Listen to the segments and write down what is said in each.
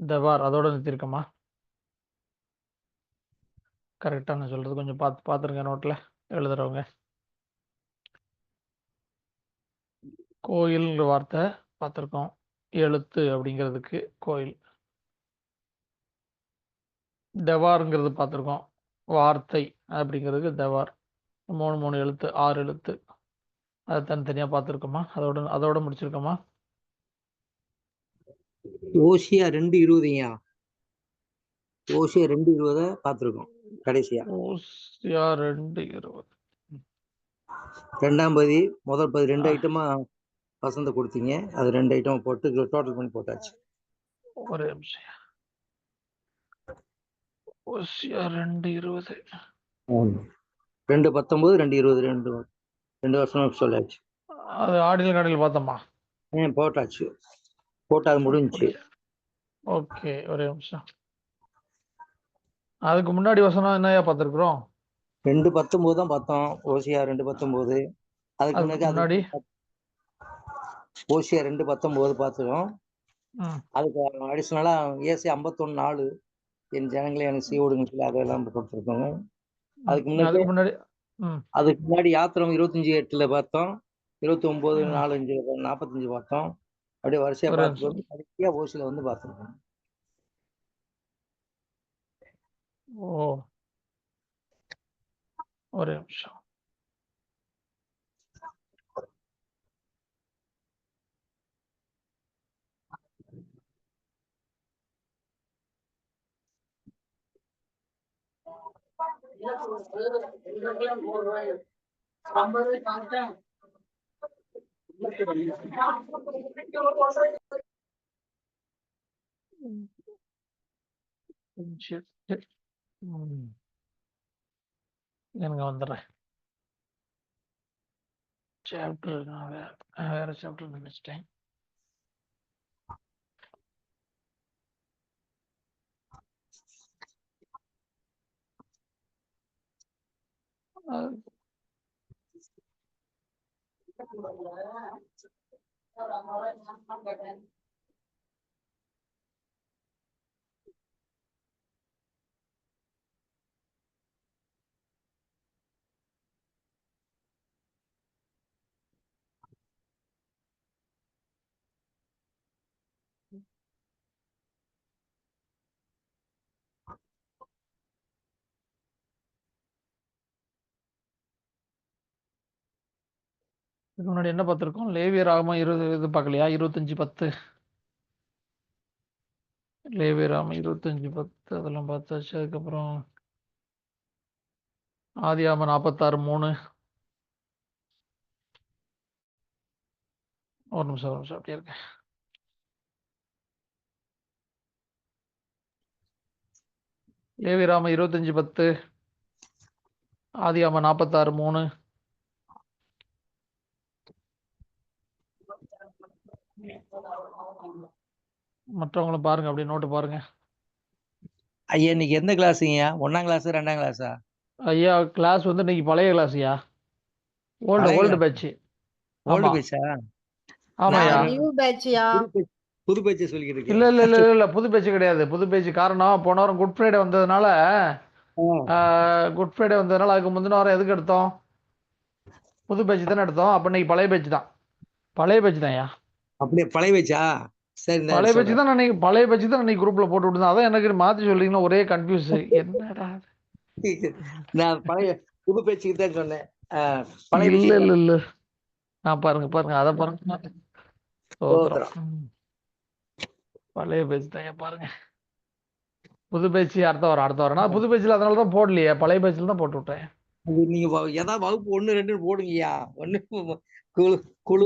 தவார் அதோட நிறுத்தியிருக்கோமா? கரெக்டா நான் சொல்றது கொஞ்சம் பார்த்துருங்க நோட்ல எழுதுறவங்க. கோயில்ங்கிற வார்த்தை பார்த்துருக்கோம். எழுத்து அப்படிங்கிறதுக்கு கோயில். தவாருங்கிறது பார்த்துருக்கோம். வார்த்தை அப்படிங்கிறதுக்கு தவார். 3 எழுத்து 6 எழுத்து. அதை தனித்தனியாக பார்த்துருக்கோமா? அதோட முடிச்சிருக்கோமா? ஓசியா 2:20யா? ஓசியா 2:20 பார்த்துருக்கோம் கடைசியா. ஓசியா 2:20. 2ஆம் பதி முதல் பதி 2 ஐட்டமா வசந்த கொடுத்தீங்க. அது 2 ஐட்டம் போட்டு டோட்டல் பண்ணி போட்டாச்சு. ஒரே நிமிஷம். ஓசியா 2:20. 2:19 2:20 2 வருஷம் சொல்லாச்சு. அது ஆடியில் காடியில் பார்த்தோமா? போட்டாச்சு. போட்டு அது முடிஞ்சுச்சு. ஓகே, ஒரே நிமிஷம். அதுக்கு முன்னாடி வசனம் என்னையா பார்த்துருக்குறோம்? 2:19 தான் பார்த்தோம். ஓசியா 2:19. அதுக்கு முன்னாடி ஓசியா 2:19 பார்த்துக்கோம். அதுக்கு அடிஷனலா ஏசியா 51:4 என் ஜனங்களை எனக்கு செய்ய சொல்லி அதெல்லாம் கொடுத்துருக்கோங்க. அதுக்கு முன்னாடி யாத்திரம் 25:8 பார்த்தோம். 29:4 45 பார்த்தோம். அப்படியே வரிசையா பார்த்து கடைசியா ஓசியில வந்து பார்த்துருக்கோம். ஓ, ஒரே நிமிஷம். எனக்கு வந்துடுறேன். சாப்டர் நான் வேற சாப்டர் நினைச்சிட்டேன். இதுக்கு முன்னாடி என்ன பார்த்துருக்கோம்? லேவியராகமம் 20 இது பார்க்கலையா? 25:10. லேவியராகமம் 25:10 அதெல்லாம் பார்த்தாச்சு. அதுக்கப்புறம் ஆதியாகமம் 46:3. ஒரு நிமிஷம் அப்படியே இருக்கு. லேவியராகமம் 25:10, ஆதியாகமம் 46:3. மற்றவங்களும் பாருங்க, அப்படியே நோட்டு பாருங்க. ஐயா இன்னைக்கு எந்த கிளாஸுங்கய்யா? 1ஆம் கிளாஸ் 2ஆம் கிளாஸா? ஐயா கிளாஸ் வந்து இன்னைக்கு பழைய கிளாஸ்யா. Old batch. ஓல்டு பேட்சா? ஆமாயா. நியூ பேட்ச்யா? புது பேட்ச் சொல்லிக்கிட்டு இருக்கேன். இல்ல புது பேட்ச் கிடையாது. புது பேட்ச் காரணம் போன வாரம் குட் ஃப்ரைடே வந்ததுனால அதுக்கு முந்தின வாரம் எதுக்கு எடுத்தோம்? புது பேட்ச் தானே எடுத்தோம். அப்ப இன்னைக்கு பழைய பேட்ச் தான். பழைய பேட்ச் தான்யா. அப்படியே பழைய பேட்சா? சரி, பழைய பேட்ச் தான் இன்னைக்கு குரூப்ல போட்டு விட்டுதான். அதான் எனக்கு மாத்தி சொல்றீங்கன்னா ஒரே கன்ஃபியூஸ். என்னடா நான் பழைய புது பேட்சுக்கு தான் சொன்னேன். இல்ல நான் பாருங்க அத பாருங்க. பழைய பேட்ச் தான் பாருங்க. புது பேட்ச் அடுத்த வாரம் நான் புது பேட்ச்ல அதனாலதான் போடலையே. பழைய பேட்ச்ல தான் போட்டு விட்டேன். நீங்க ஏதாவது வகுப்பு 1 2 போடுங்கய்யா.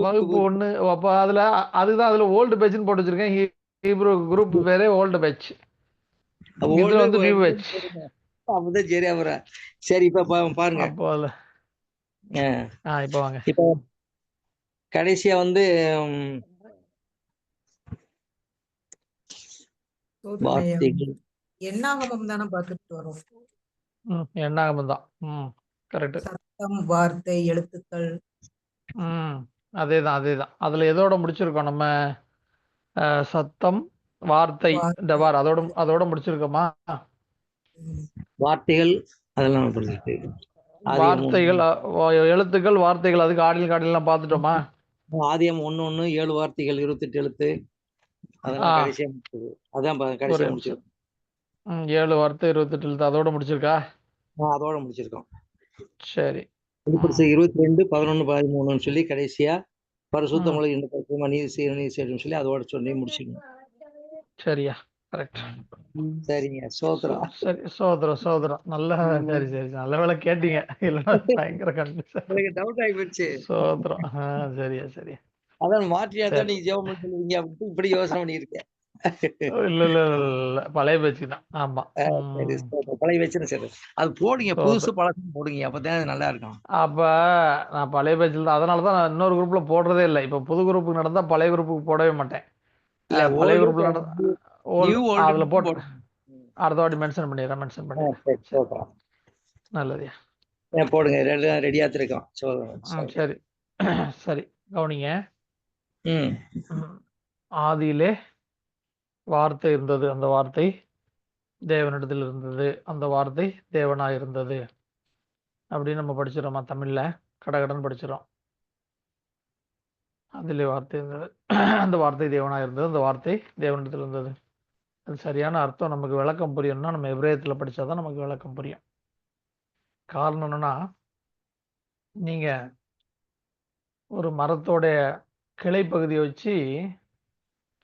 வகுப்பு 1 அப்ப அதுதான் அதுல ஓல்டு பேட்ச்னு போட்டு வச்சிருக்கேன். ஹீப்ரு குரூப் பேரே ஓல்டு பேட்ச். இதுல வந்து நியூ பேட்ச். அப்பதான் சரி. அப்புறம் சரி இப்ப பாருங்க. அப்போ இப்ப வாங்க. இப்ப கடைசியா வந்து எண்ணாகமம் தானே பார்த்துட்டு வரோம். எண்ணாகமம் தான். கரெக்ட். சத்தம், வார்த்தை, எழுத்துக்கள். அதேதான். அதுல எதோட முடிச்சிருக்கோம் நம்ம? சத்தம், வார்த்தை வார்த்தை. டபார் அதோட அதோட முடிச்சிருக்கோமா? வார்த்தைகள் அதெல்லாம் புரிஞ்சுட்டு வார்த்தைகள் எழுத்துக்கள் வார்த்தைகள் அதுக்கு ஆடில் காடிலாம் பார்த்துட்டோமா? ஆதியம் 1:1 7 வார்த்தைகள் 28 எழுத்து அதெல்லாம் கடைசியா முடிச்சது. அதான் கடைசியா முடிச்சிருக்கோம். 7 வார்த்தை 28 எழுத்து அதோட முடிச்சிருக்கா? அதோட முடிச்சிருக்கோம். சரி. 22 11 13 சொல்லி கடைசியா பரிசுத்தமுள்ள இந்த பரிசுத்தமா நீதி செய்யணும் சொல்லி அதோட சொல்லி முடிச்சிருக்கோம். சரியா, கரெக்ட். சரிங்க, சோத்ரம். சரி, சோதரம் நல்ல. சரி சரி நல்ல வேலை கேட்டீங்க, இல்லைன்னா பயங்கர கன்ஃபியூஷன். எனக்கு டவுட் ஆகி போச்சு. சோதரம். சரியா சரியா. அதான் மாற்றியாதான் நீங்க ஜெபம் பண்ணி சொல்லுவீங்க அப்படின்ட்டு இப்படி யோசனை பண்ணியிருக்கேன். இல்ல இல்ல இல்ல பழைய பேச்சு தான். ஆமா. சரி, பழைய வச்சுன்னு சரி அது போடுங்க, புதுசு பழசு போடுங்க, அப்பதான் அது நல்லா இருக்கும். அப்ப நான் பழைய பேச்சில் தான், அதனாலதான் நான் இன்னொரு குரூப்ல போடுறதே இல்லை. இப்ப புது குரூப்புக்கு நடந்தா பழைய குரூப்புக்கு போடவே மாட்டேன். பழைய குரூப்ல அதுல போட்டு அடுத்த வாட்டி மென்ஷன் பண்ணிடுறேன். நல்லது. போடுங்க, ரெடியா இருக்கோம். சரி சரி, கவனிங்க. ம். ஆதியிலே வார்த்தை இருந்தது, அந்த வார்த்தை தேவனிடத்தில் இருந்தது, அந்த வார்த்தை தேவனாய் இருந்தது அப்படின்னு நம்ம படிச்சிடறோமா தமிழ்ல? கடகடன் படிச்சிடறோம். அதிலே வார்த்தை இருந்தது, அந்த வார்த்தை தேவனாய் இருந்தது, அந்த வார்த்தை தேவனிடத்தில் இருந்தது. அது சரியான அர்த்தம் நமக்கு விளக்கம் புரியணும்னா நம்ம எபிரேயத்தில் படிச்சாதான் நமக்கு விளக்கம் புரியும். காரணம் என்னன்னா, நீங்க ஒரு மரத்தோடைய கிளை பகுதியை வச்சு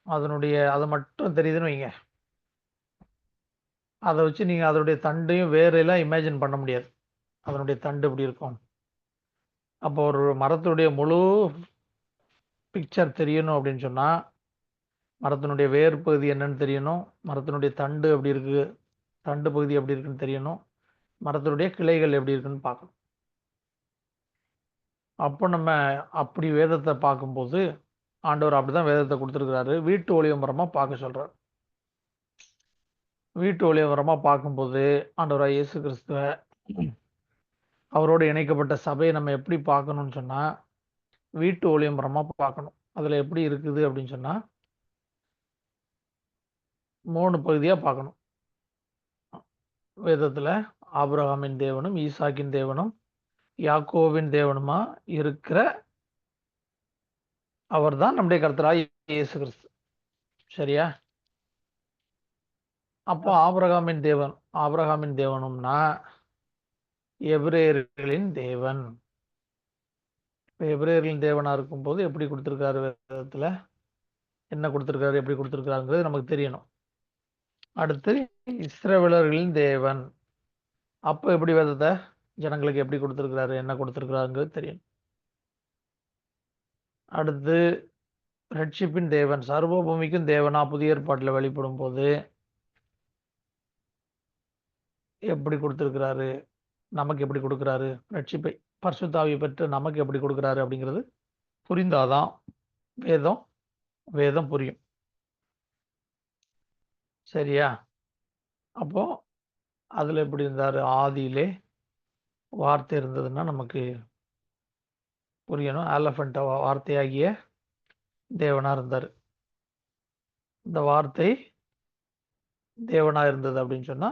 அதை மட்டும் தெரியுதுன்னு வைங்க, அதை வச்சு நீங்க அதனுடைய தண்டையும் வேறையெல்லாம் இமேஜின் பண்ண முடியாது. அதனுடைய தண்டு எப்படி இருக்கும். அப்போ ஒரு மரத்துடைய முழு பிக்சர் தெரியணும் அப்படின்னு சொன்னா, மரத்தினுடைய வேர் பகுதி என்னன்னு தெரியணும், மரத்தினுடைய தண்டு எப்படி இருக்கு, தண்டு பகுதி எப்படி இருக்குன்னு தெரியணும், மரத்தினுடைய கிளைகள் எப்படி இருக்குன்னு பார்க்கணும். அப்போ நம்ம அப்படி வேதத்தை பார்க்கும்போது ஆண்டவர் அப்படிதான் வேதத்தை கொடுத்துருக்கிறாரு. வீட்டு ஒளிவமரமா பார்க்க சொல்றார். வீட்டு ஒளிவமரமா பார்க்கும்போது ஆண்டவராய் இயேசு கிறிஸ்துவ அவரோடு இணைக்கப்பட்ட சபையை நம்ம எப்படி பார்க்கணும்னு சொன்னா, வீட்டு ஒளிவமரமா பார்க்கணும். அதுல எப்படி இருக்குது அப்படின்னு சொன்னா 3 பகுதியா பார்க்கணும். வேதத்துல ஆபிரகாமின் தேவனும் ஈசாக்கின் தேவனும் யாக்கோவின் தேவனுமா இருக்கிற அவர்தான் நம்முடைய கர்த்தராய் இயேசு கிறிஸ்து. சரியா? அப்போ ஆபிரகாமின் தேவனும்னா எபிரேயர்களின் தேவன். எபிரேயர்களின் தேவனா இருக்கும்போது எப்படி கொடுத்திருக்காரு வேதத்துல, என்ன கொடுத்திருக்காரு, எப்படி கொடுத்திருக்காருங்கிறது நமக்கு தெரியணும். அடுத்து இஸ்ரவேலர்களின் தேவன், அப்போ எப்படி வேதத்தை ஜனங்களுக்கு எப்படி கொடுத்திருக்கிறாரு, என்ன கொடுத்திருக்கிறாருங்கிறது தெரியும். அடுத்து ரட்சிப்பின் தேவன், சர்வபூமிக்கும் தேவனா புதிய ஏற்பாட்டில் வெளிப்படும் போது எப்படி கொடுத்திருக்கிறாரு, நமக்கு எப்படி கொடுக்கிறாரு, ரட்சிப்பை பரிசுத்த ஆவியை பெற்று நமக்கு எப்படி கொடுக்கிறாரு அப்படிங்கிறது புரிந்தாதான் வேதம் புரியும். சரியா? அப்போ அதுல எப்படி இருந்தாரு, ஆதியிலே வார்த்தை இருந்ததுன்னா நமக்கு புரியணும். ஆலஃபண்ட் வார்த்தையாகிய தேவனா இருந்தாரு. இந்த வார்த்தை தேவனா இருந்தது அப்படின்னு சொன்னா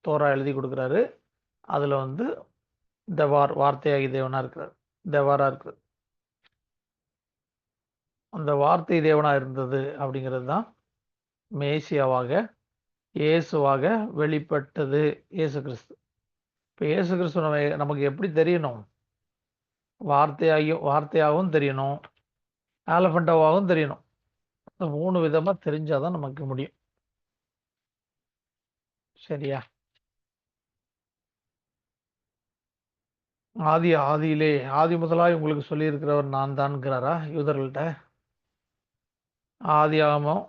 தோரா எழுதி கொடுக்குறாரு. அதுல இந்த வார்த்தையாகி தேவனா இருக்கிறார், தேவாரா இருக்கிறது. அந்த வார்த்தை தேவனா இருந்தது அப்படிங்கிறது தான் மேசியாவாக இயேசுவாக வெளிப்பட்டது, இயேசு கிறிஸ்து. இப்போ இயேசு கிறிஸ்து நமக்கு எப்படி தெரியணும், வார்த்தையாகவும் தெரியணும், ஆலஃபண்டாவாகவும் தெரியணும். இந்த 3 விதமா தெரிஞ்சாதான் நமக்கு முடியும். சரியா? ஆதியிலே ஆதி முதலாய் உங்களுக்கு சொல்லி இருக்கிறவர் நான் தான்ங்கிறாரா யூதர்கள்ட்ட? ஆதியாகமம்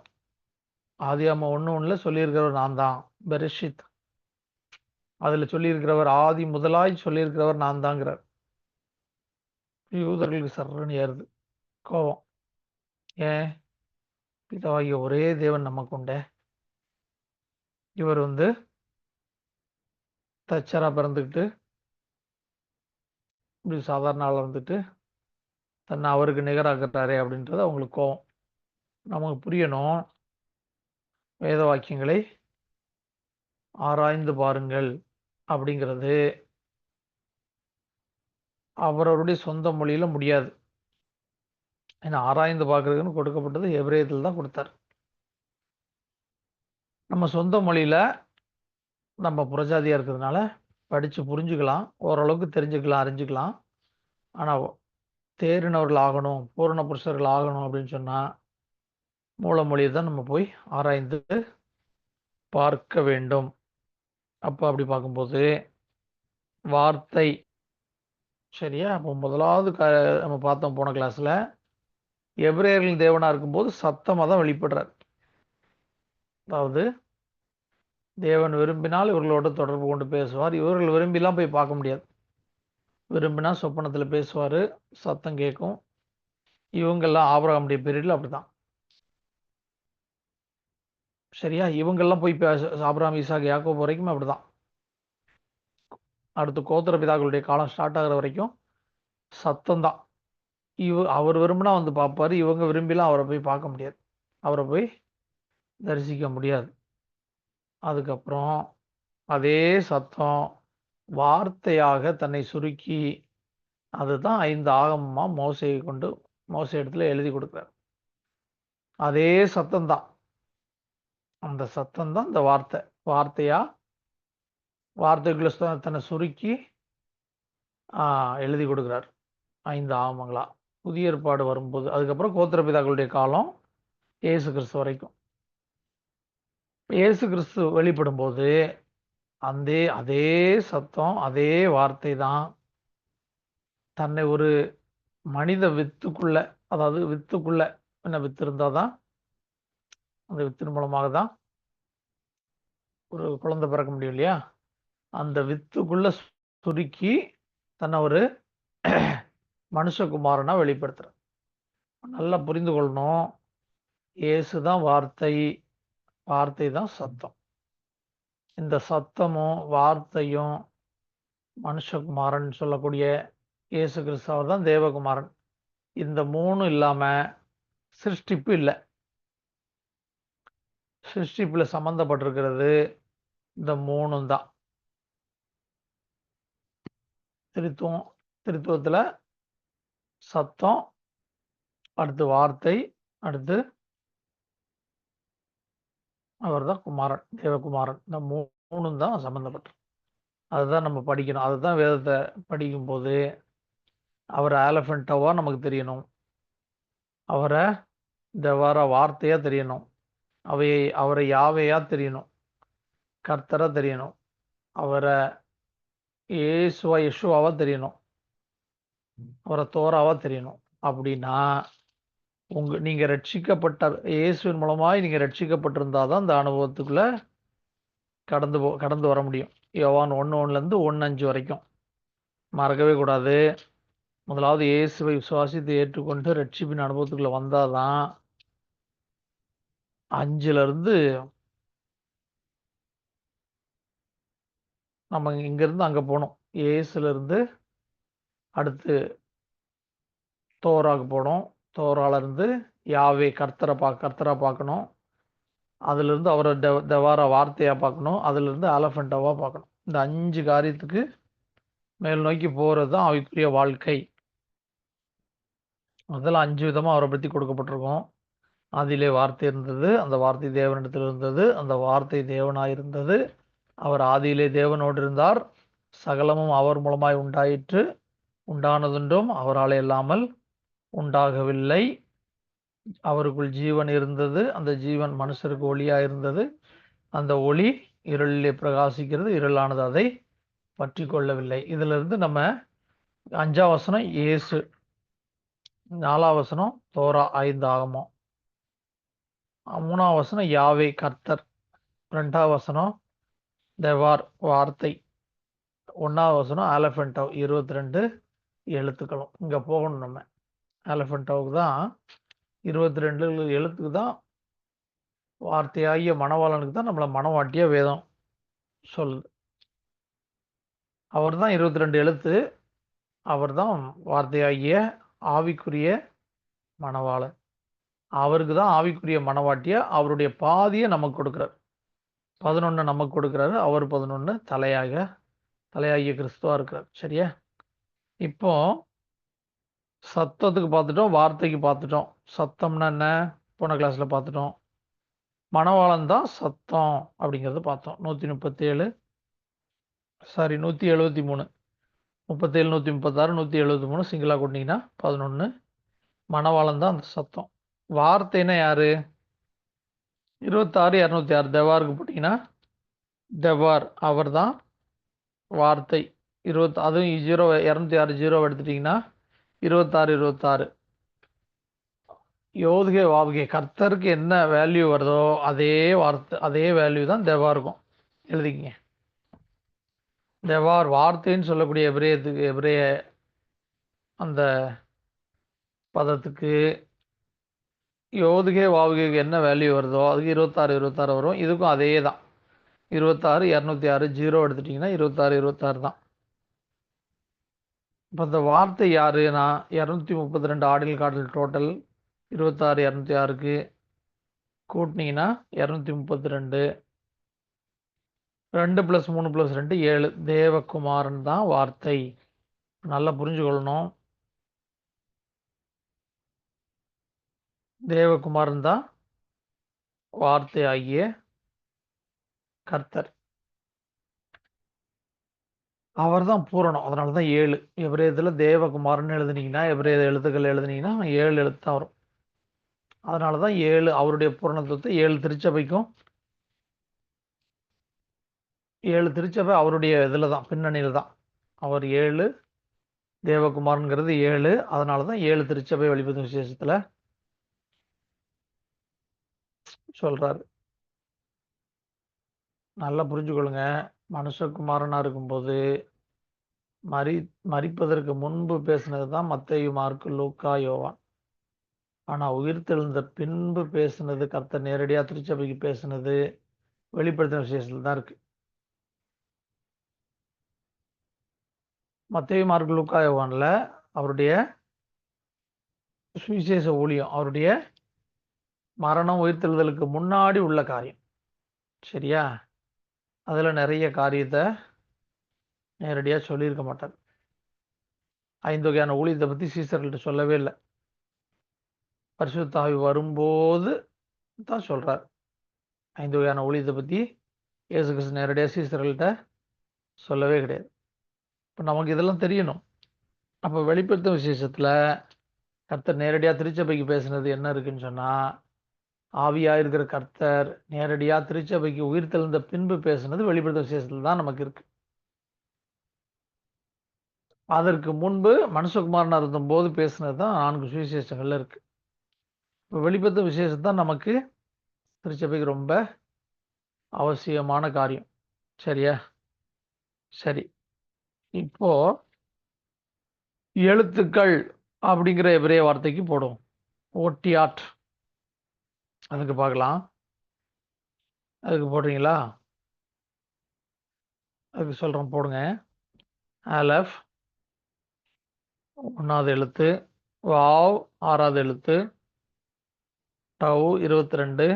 1:1 சொல்லியிருக்கிறவர் நான் தான், பெரிஷித். அதுல சொல்லியிருக்கிறவர் ஆதி முதலாய் சொல்லியிருக்கிறவர் நான் தாங்கிறார். யூதர்களுக்கு சர்றன்னு ஏறுது கோபம். ஏன்? பிதாவாகிய ஒரே தேவன் நமக்கு உண்டே, இவர் தச்சரா பிறந்துக்கிட்டு இப்படி சாதாரண ஆளாக இருந்துட்டு தன்னை அவருக்கு நிகராகிறாரே அப்படின்றது அவங்களுக்கு கோவம். நமக்கு புரியணும், வேத வாக்கியங்களை ஆராய்ந்து பாருங்கள் அப்படிங்கிறது அவரவருடைய சொந்த மொழியில முடியாது. ஏன்னா ஆராய்ந்து பார்க்கறதுன்னு கொடுக்கப்பட்டது எபிரேயத்தில் தான் கொடுத்தார். நம்ம சொந்த மொழியில நம்ம புறஜாதியா இருக்கிறதுனால படிச்சு புரிஞ்சுக்கலாம், ஓரளவுக்கு தெரிஞ்சுக்கலாம், அறிஞ்சுக்கலாம். ஆனா தேறினவர்கள் ஆகணும், பூரண புருஷர்கள் ஆகணும் அப்படின்னு சொன்னா மூல மொழியை தான் நம்ம போய் ஆராய்ந்து பார்க்க வேண்டும். அப்போ அப்படி பார்க்கும்போது வார்த்தை சரியா. அப்போ முதலாவது நம்ம பார்த்தோம் போன கிளாஸ்ல, எபிரேயர்களின் தேவனா இருக்கும்போது சத்தமாக தான் வெளிப்படுறார். அதாவது தேவன் விரும்பினால் இவர்களோட தொடர்பு கொண்டு பேசுவார். இவர்கள் விரும்பிலாம் போய் பார்க்க முடியாது. விரும்பினா சொப்பனத்தில் பேசுவார், சத்தம் கேட்கும். இவங்கெல்லாம் ஆபிரகாமுடைய பீரியடில் அப்படிதான் சரியா. இவங்கெல்லாம் போய் ஆபிரகாம், ஈசாக்கு, யாக்கோபு வரைக்கும் அப்படிதான். அடுத்து கோத்திர பிதாக்களுடைய காலம் ஸ்டார்ட் ஆகிற வரைக்கும் சத்தம் தான். அவர் விரும்பினா வந்து பார்ப்பாரு, இவங்க விரும்பிலாம் அவரை போய் பார்க்க முடியாது, அவரை போய் தரிசிக்க முடியாது. அதுக்கப்புறம் அதே சத்தம் வார்த்தையாக தன்னை சுருக்கி அதுதான் 5 ஆகமமா மோசையை கொண்டு மோசை இடத்துல எழுதி கொடுக்குறார். அதே சத்தம் தான், அந்த சத்தம் தான் இந்த வார்த்தையா வார்த்தைக்குள்ள தன்னை சுருக்கி எழுதி கொடுக்குறார் 5 ஆகமங்களா. புதிய ஏற்பாடு வரும்போது அதுக்கப்புறம் கோத்திர பிதாக்களுடைய காலம் இயேசு கிறிஸ்து வரைக்கும். இயேசு கிறிஸ்து வெளிப்படும் போது அதே சத்தம், அதே வார்த்தை தான் தன்னை ஒரு மனித வித்துக்குள்ள, அதாவது வித்துக்குள்ள என்ன வித்து இருந்தால் தான் அந்த வித்தின் மூலமாக தான் ஒரு குழந்தை பிறக்க முடியும் இல்லையா. அந்த வித்துக்குள்ள சுருக்கி தன்னை ஒரு மனுஷகுமாரனா வெளிப்படுத்துற. நல்லா புரிந்து கொள்ளணும், இயேசு தான் வார்த்தை, வார்த்தை தான் சத்தம். இந்த சத்தமும் வார்த்தையும் மனுஷகுமாரன் சொல்லக்கூடிய இயேசு கிறிஸ்து தான் தேவகுமாரன். இந்த 3 இல்லாம சிருஷ்டிப்பு இல்லை. சிருஷ்டிப்பில் சம்பந்தப்பட்டிருக்கிறது இந்த 3 தான். திருத்துவத்தில் சத்தம், அடுத்து வார்த்தை, அடுத்து அவர் தான் குமாரன், தேவகுமாரன். இந்த 3 தான் சம்பந்தப்பட்டு. அதுதான் நம்ம படிக்கணும். அதுதான் வேதத்தை படிக்கும்போது அவரை ஆலஃபென்டாவா நமக்கு தெரியணும், அவரை இந்த வார்த்தையா தெரியணும், அவரை யாவையா தெரியணும், கர்த்தரா தெரியணும், அவரை யெஷுவாவா தெரியணும், அவரை தோராவா தெரியணும். அப்படின்னா நீங்க ரட்சிக்கப்பட்ட இயேசுவின் மூலமாய் நீங்க ரட்சிக்கப்பட்டிருந்தாதான் அந்த அனுபவத்துக்குள்ள கடந்து வர முடியும். யோவான் 1:1 1:5 வரைக்கும் மறக்கவே கூடாது. முதலாவது இயேசுவை விசுவாசித்து ஏற்றுக்கொண்டு ரட்சிப்பின் அனுபவத்துக்குள்ள வந்தாதான் 5 நம்ம இங்கிருந்து அங்க போனோம். இயேசுல இருந்து அடுத்து தோராக்கு போனோம். தோரால இருந்து யாவே கர்த்தரா பார்க்கணும். அதுல இருந்து அவரை தேவார வார்த்தையா பார்க்கணும். அதுல இருந்து ஆலஃபென்டாவா பார்க்கணும். இந்த 5 காரியத்துக்கு மேல் நோக்கி போறது தான் ஆவிக்குரிய வாழ்க்கை. அதெல்லாம் 5 விதமா அவரை பற்றி கொடுக்கப்பட்டிருக்கும். அதிலே வார்த்தை இருந்தது, அந்த வார்த்தை தேவனிடத்தில் இருந்தது, அந்த வார்த்தை தேவனாயிருந்தது, அவர் ஆதியிலே தேவனோடு இருந்தார், சகலமும் அவர் மூலமாய் உண்டாயிற்று, உண்டானதுண்டும் அவரால் இல்லாமல் உண்டாகவில்லை, அவருக்குள் ஜீவன் இருந்தது, அந்த ஜீவன் மனுஷருக்கு ஒளியா இருந்தது, அந்த ஒளி இருளிலே பிரகாசிக்கிறது, இருளானது அதை பற்றி கொள்ளவில்லை. இதுல இருந்து நம்ம 5ஆம் வசனம் இயேசு, 4ஆம் வசனம் தோரா 5 ஆகமம், 3ஆம் வசனம் யாவே கர்த்தர், 2ஆம் வசனம் தேவார் வார்த்தை, 1ஆம் வசனம் ஆலஃபென்டாவ் 22 எழுத்துக்களும். இங்க போகணும் நம்ம ஆலஃபென்டாவுக்கு தான் 22 எழுத்துக்கு தான் வார்த்தையாகிய மணவாளனுக்கு தான் நம்மளை மணவாட்டிய வேதம் சொல்லுது. அவர் தான் 22 எழுத்து, அவர் தான் வார்த்தையாகிய ஆவிக்குரிய மணவாளன். அவருக்கு தான் ஆவிக்குரிய மனவாட்டியை அவருடைய பாதியை நமக்கு கொடுக்குறார். 11 நமக்கு கொடுக்குறாரு. அவர் 11 தலையாகிய கிறிஸ்துவா இருக்கிறார். சரியா? இப்போ சத்தத்துக்கு பார்த்துட்டோம், வார்த்தைக்கு பார்த்துட்டோம். சத்தம்னா என்ன? போன கிளாஸில் பார்த்துட்டோம். மணவாளன் தான் சத்தம் அப்படிங்கிறத பார்த்தோம். 137 173 37 136 173 சிங்கிளாக கொட்டிங்கன்னா 11. மணவாளன் தான் அந்த சத்தம். வார்த்தைன்னா யாரு? 26 206 தெவாருக்கு போட்டிங்கன்னா தெவார் அவர் தான் வார்த்தை. அதுவும் 206 0 எடுத்துட்டிங்கன்னா 26 யோதுகே வாவுகே கர்த்தருக்கு என்ன வேல்யூ வருதோ அதே வார்த்தை அதே வேல்யூ தான் தெவாருக்கும். எழுதிக்கிங்க. தெவார் வார்த்தைன்னு சொல்லக்கூடிய எபிரேய அந்த பதத்துக்கு யோதுகே வாவுகேக்கு என்ன வேல்யூ வருதோ அதுக்கு 26 வரும். இதுக்கும் அதே தான். 26 206 0 எடுத்துட்டிங்கன்னா 26 தான். இப்போ இந்த வார்த்தை யாருன்னா 232 ஆடில் காடல் டோட்டல் 26 206க்கு கூட்டினீங்கன்னா 232 2 + 3 + 2 7 தேவகுமாரன் தான் வார்த்தை. நல்லா புரிஞ்சுக்கொள்ளணும். தேவகுமாரன் தான் வார்த்தை ஆகிய கர்த்தர். அவர் தான் பூரணம். அதனால தான் 7. எபிரேயத்தில் தேவகுமாரன் எழுதுனீங்கன்னா எபிரேய எழுத்துக்கள் எழுதுனீங்கன்னா 7 எழுத்து தான் வரும். அதனால தான் 7 அவருடைய பூரணத்துவத்தை 7 திருச்சபைக்கும் 7 திருச்சபை அவருடைய இதில் தான் பின்னணியில் தான். அவர் 7 தேவகுமாரன்கிறது 7. அதனால தான் 7 திருச்சபை வெளிப்படுத்தும் விசேஷத்தில் சொல்றாரு. நல்லா புரிஞ்சுக்கொள்ளுங்க. மனுஷகுமாரனா இருக்கும்போது மரிப்பதற்கு முன்பு பேசினது தான் மத்தேயு, மார்க்கு, லூக்கா, யோவான். ஆனா உயிர்த்தெழுந்த பின்பு பேசினது கர்த்தர் நேரடியா திருச்சபைக்கு பேசினது வெளிப்படுத்தின விசேஷத்தில் தான் இருக்கு. மத்தேயு, மார்க்கு, லூக்கா, யோவான்ல அவருடைய சுவிசேஷ ஊழியம், அவருடைய மரணம் உயிர்த்தெழுதலுக்கு முன்னாடி உள்ள காரியம். சரியா? அதுல நிறைய காரியத்தை நேரடியாக சொல்லியிருக்க மாட்டார். 5 வகையான ஊழியத்தை பற்றி சீசர்கள்ட்ட சொல்லவே இல்லை. பரிசுத்த ஆவி வரும்போது தான் சொல்றார். 5 வகையான ஊழியத்தை பற்றி இயேசு கிறிஸ்து நேரடியாக சீசர்கள்ட்ட சொல்லவே கிடையாது. இப்போ நமக்கு இதெல்லாம் தெரியணும். அப்போ வெளிப்படுத்தும் விசேஷத்தில் கர்த்தர் நேரடியாக திருச்சபைக்கு பேசுனது என்ன இருக்குன்னு சொன்னால், ஆவியாக இருக்கிற கர்த்தர் நேரடியாக திருச்சபைக்கு உயிர்த்தெழுந்த பின்பு பேசுனது வெளிப்படுத்தும் விசேஷத்தில் தான் நமக்கு இருக்கு. அதற்கு முன்பு மனுஷகுமாரனா இருந்தபோது பேசுனது தான் 4 சுவிசேஷங்கள்ல இருக்கு. இப்போ வெளிப்படுத்தும் விசேஷம் தான் நமக்கு திருச்சபைக்கு ரொம்ப அவசியமான காரியம். சரியா? சரி. இப்போ எழுத்துக்கள் அப்படிங்கிற எபிரேய வார்த்தைக்கு போடுவோம். ஓட்டியாட் அதுக்கு பார்க்கலாம். அதுக்கு போடுறீங்களா? அதுக்கு சொல்கிறோம், போடுங்க. அலஃப் 1வது எழுத்து, வாவ் 6வது எழுத்து, டவ் 22,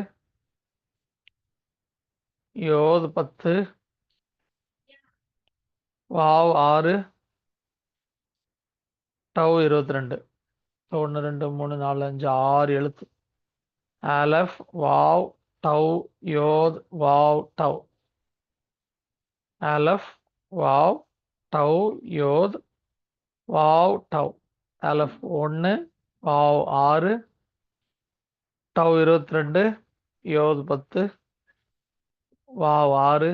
யோத் 10, வாவ் 6, டவ் 22. 1 2 3 4 5 6 எழுத்து. Aleph, vav, tav, yod, vav, tav. Aleph, vav, tav, yod, vav, tav. Aleph 1, vav 6, tav 22, yod 10, vav 6,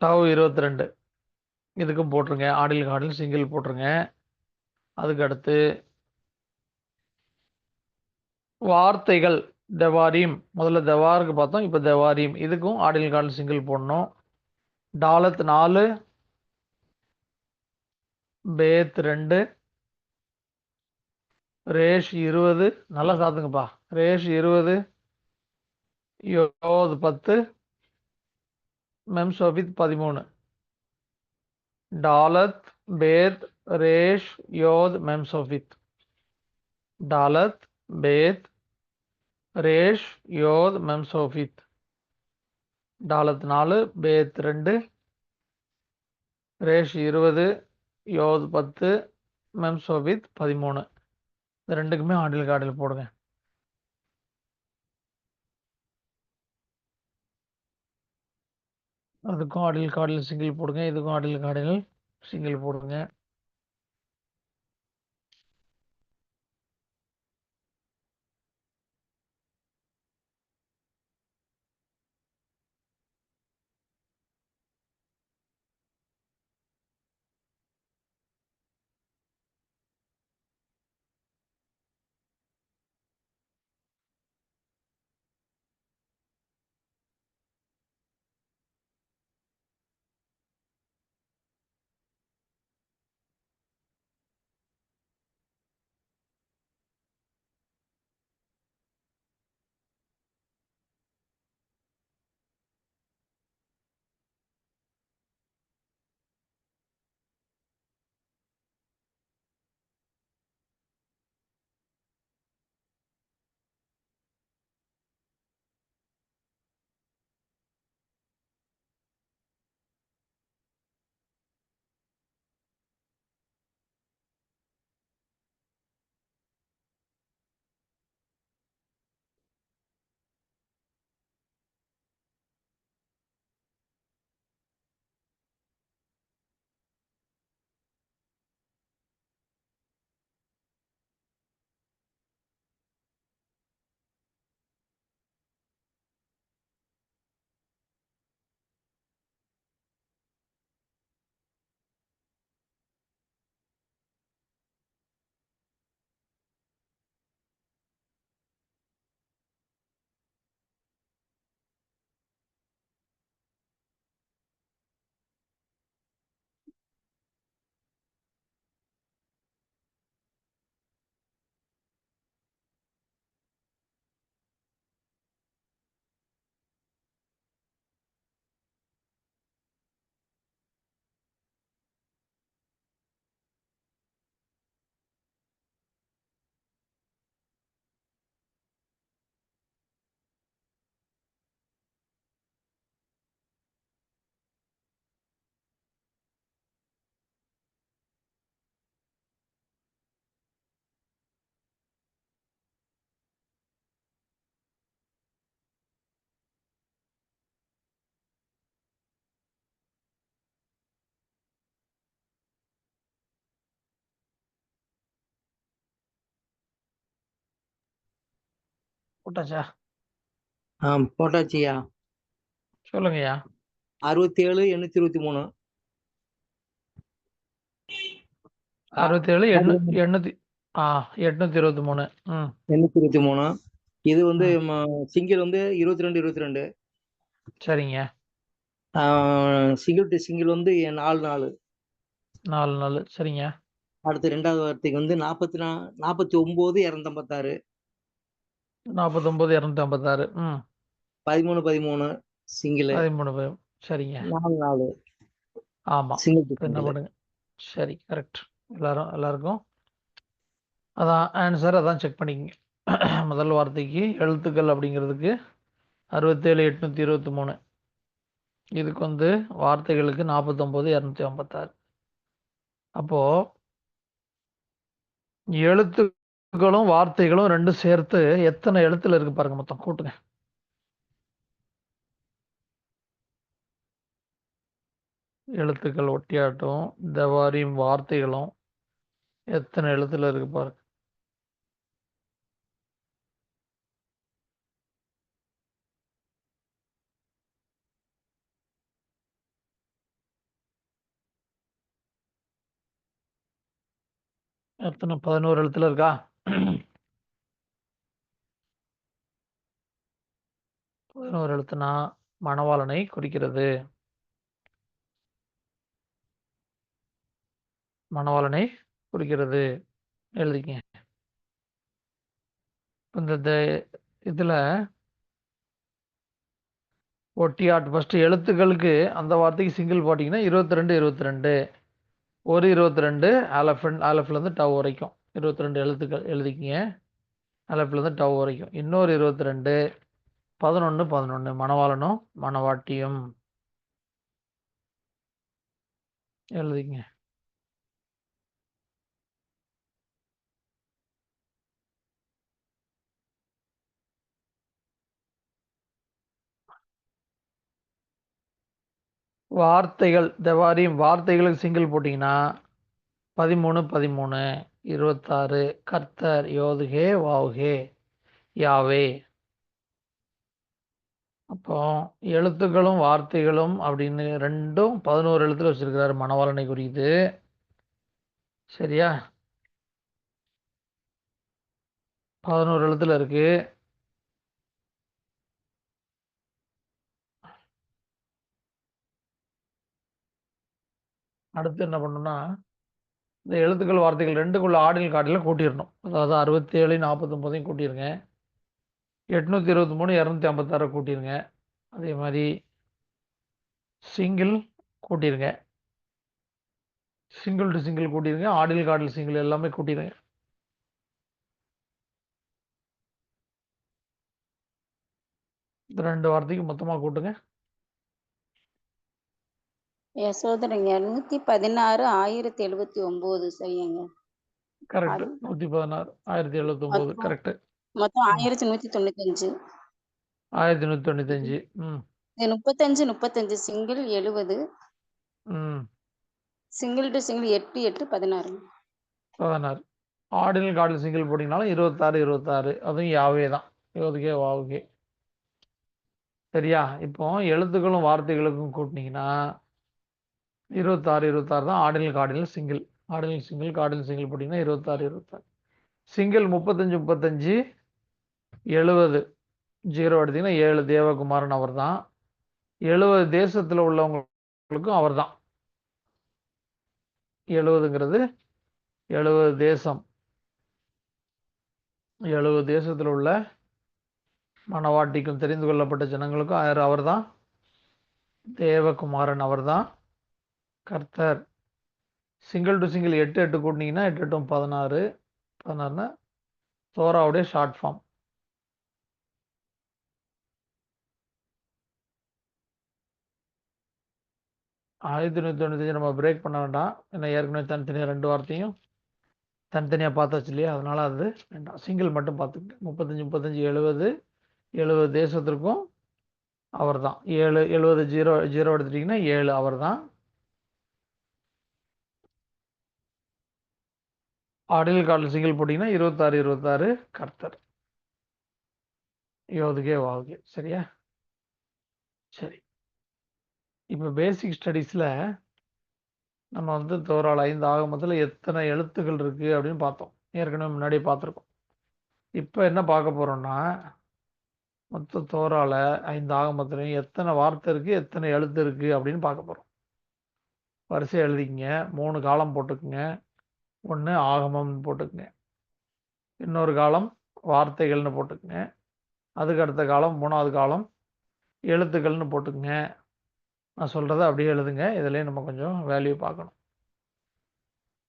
tav 22. இதுக்கும் போட்டுருங்க. ஆடில் காடில் சிங்கிள் போட்டுருங்க. அதுக்கு அடுத்து வார்த்தைகள் தெவாரீம். முதல்ல தெவாருக்கு பார்த்தோம், இப்போ தெவாரீம். இதுக்கும் ஆடில் காடில் சிங்கிள் போடணும். டாலத் 4, பேத் 2, ரேஷ் 20. நல்லா சாத்துங்கப்பா. ரேஷ் 20, யோத் 10, மெம்சோபித் 13. டாலத், பேத், ரேஷ், யோத், மெம்சோபித். டாலத், பேத், ரேஷ், யோத், மெம்சோஃபித். டாலத் 4, பேத் 2, ரேஷ் 20, யோத் 10, மெம்சோஃபித் 13. இந்த ரெண்டுக்குமே ஆடில் காடில் போடுங்க. அதுக்கும் ஆடில் காடில் சிங்கிள் போடுங்க. இதுக்கும் ஆடில் காடில் சிங்கிள் போடுங்க. போட்டாச்சா? போட்டாச்சியா. சொல்லுங்கய்யா. 67 823. 67 823. 823. இது வந்து சிங்கிள் வந்து 22 22. சரிங்க. சிங்கிள் டு சிங்கிள் வந்து 4 4 சரிங்க. அடுத்து 2வது வார்த்தைக்கு வந்து 49 256. 49 256. 13 13 சிங்கிள். 13 சரிங்க. 4 ஆமா. சிங்கிள் டு என்ன சிங்கிள். பண்ணுங்க? சரி, கரெக்ட். எல்லாருக்கும் அதான் ஆன்சர். அதான் செக் பண்ணிக்கங்க. முதல் வார்த்தைக்கு எழுத்துக்கள் அப்படிங்கிறதுக்கு 67 823. இதுக்கு வந்து வார்த்தைகளுக்கு 49 256. அப்போ எழுத்துக்களும் வார்த்தைகளும் ரெண்டும் சேர்த்து எத்தனை எழுத்துல இருக்கு பாருங்க. மொத்தம் கூட்டுங்க. எழுத்துக்கள் ஒட்டியாட்டும் இந்த வாரியும் வார்த்தைகளும் எத்தனை எழுத்துல இருக்கு பாருங்க. எத்தனை? 11 எழுத்துல இருக்கா? 11 எழுத்துனா மணவாளனை குறிக்கிறது. மணவாளனை குறிக்கிறது. எழுதிக்கங்க. இந்த இதுல ஒட்டியாட் ஃபர்ஸ்ட் எழுத்துக்களுக்கு அந்த வார்த்தைக்கு சிங்கிள் போட்டிங்கன்னா 22 22. ஒரு 22 ஆலஃப்ல இருந்து டவ் வரைக்கும் 22 எழுத்துக்கள் எழுதிக்கிங்க. அலப்பிலேருந்து டவ் வரைக்கும். இன்னொரு 22 11 11 மணவாளனும் மணவாட்டியும் எழுதிங்க. வார்த்தைகள் தெவாரியும் வார்த்தைகளுக்கு சிங்கிள் போட்டிங்கன்னா 13 13 26 கர்த்தர் யோதுகே வாவுகே யாவே. அப்போ எழுத்துக்களும் வார்த்தைகளும் அப்படின்னு ரெண்டும் 11 எழுத்துல வச்சிருக்கிறாரு மணவாளனை குறித்து. சரியா? 11 எழுத்துல இருக்கு. அடுத்து என்ன பண்ணணும்னா இந்த எழுத்துக்கள் வார்த்தைகள் ரெண்டுக்குள்ள ஆடில் காட்டில் கூட்டிடணும். அதாவது 67 49 கூட்டிருங்க. 823 256 கூட்டிருங்க. அதே மாதிரி சிங்கிள் கூட்டிருங்க. சிங்கிள் டு சிங்கிள் கூட்டிருங்க. ஆடில் காட்டில் சிங்கிள் எல்லாமே கூட்டிருங்க. இந்த 2 வார்த்தைக்கு மொத்தமா கூட்டுங்க. யசோதரன் 216 1079 செய்யுங்க. கரெக்ட். 116 1079 கரெக்ட். மொத்தம் 1195. 1195. 35 35 சிங்கிள் 70. Single to single 8 8 16. 16 ஆடில் காட்டில் சிங்கிள் போட்டிங்கனாலும் 26 26 அதுவும் யாவே தான். யோதுகே வாவுகே. சரியா? இப்போ எழுத்துக்களும் வார்த்தைகளுக்கும் கூட்டினீங்கன்னா 26 26 தான் ஆடில் காடில் சிங்கிள். ஆடில் சிங்கிள் காடில் சிங்கிள் போட்டிங்கன்னா 26 26. சிங்கிள் 35 35 70 0 எடுத்தீங்கன்னா 7 தேவகுமாரன் அவர் தான். 70 தேசத்தில் உள்ளவங்களுக்கும் அவர் தான். 70ங்கிறது 70 தேசம். 70 தேசத்தில் உள்ள மணவாட்டிக்கும் தெரிந்து கொள்ளப்பட்ட ஜனங்களுக்கும் அவர் தான் தேவகுமாரன், அவர் தான் கர்த்தர். சிங்கிள் டு சிங்கிள் 8 8 கூட்டினீங்கன்னா 8 8 16 16னா தோராவுடைய ஷார்ட் ஃபார்ம். ஆயிரத்தி 195 நம்ம பிரேக் பண்ண வேண்டாம். ஏன்னா ஏற்கனவே தனித்தனியாக 2 வார்த்தையும் தனித்தனியாக பார்த்தாச்சு இல்லையா? அதனால அது வேண்டாம். சிங்கிள் மட்டும் பார்த்துக்கிட்டு 35 35 70 70 தேசத்திற்கும் அவர் தான். 7 70 0 0 எடுத்துட்டிங்கன்னா 7 அவர் தான். ஆடில் காலில் சிங்கிள் போட்டிங்கன்னா 26 26 கர்த்தர் யோதுகே வாவுகே. சரியா? சரி. இப்போ பேசிக் ஸ்டடீஸில் நம்ம வந்து தோரால் 5 ஆகமத்தில் எத்தனை எழுத்துக்கள் இருக்குது அப்படின்னு பார்த்தோம். ஏற்கனவே முன்னாடியே பார்த்துருக்கோம். இப்போ என்ன பார்க்க போகிறோம்னா மொத்த தோரால 5 ஆகமத்துலையும் எத்தனை வார்த்தை இருக்குது எத்தனை எழுத்து இருக்குது அப்படின்னு பார்க்க போகிறோம். வரிசையாக எழுதிக்கங்க. 3 காலம் போட்டுக்குங்க. ஒன்று ஆகமம்னு போட்டுக்குங்க. இன்னொரு காலம் வார்த்தைகள்னு போட்டுக்குங்க. அதுக்கு அடுத்த காலம் 3வது காலம் எழுத்துக்கள்னு போட்டுக்குங்க. நான் சொல்கிறத அப்படியே எழுதுங்க. இதுலேயே நம்ம கொஞ்சம் வேல்யூ பார்க்கணும்.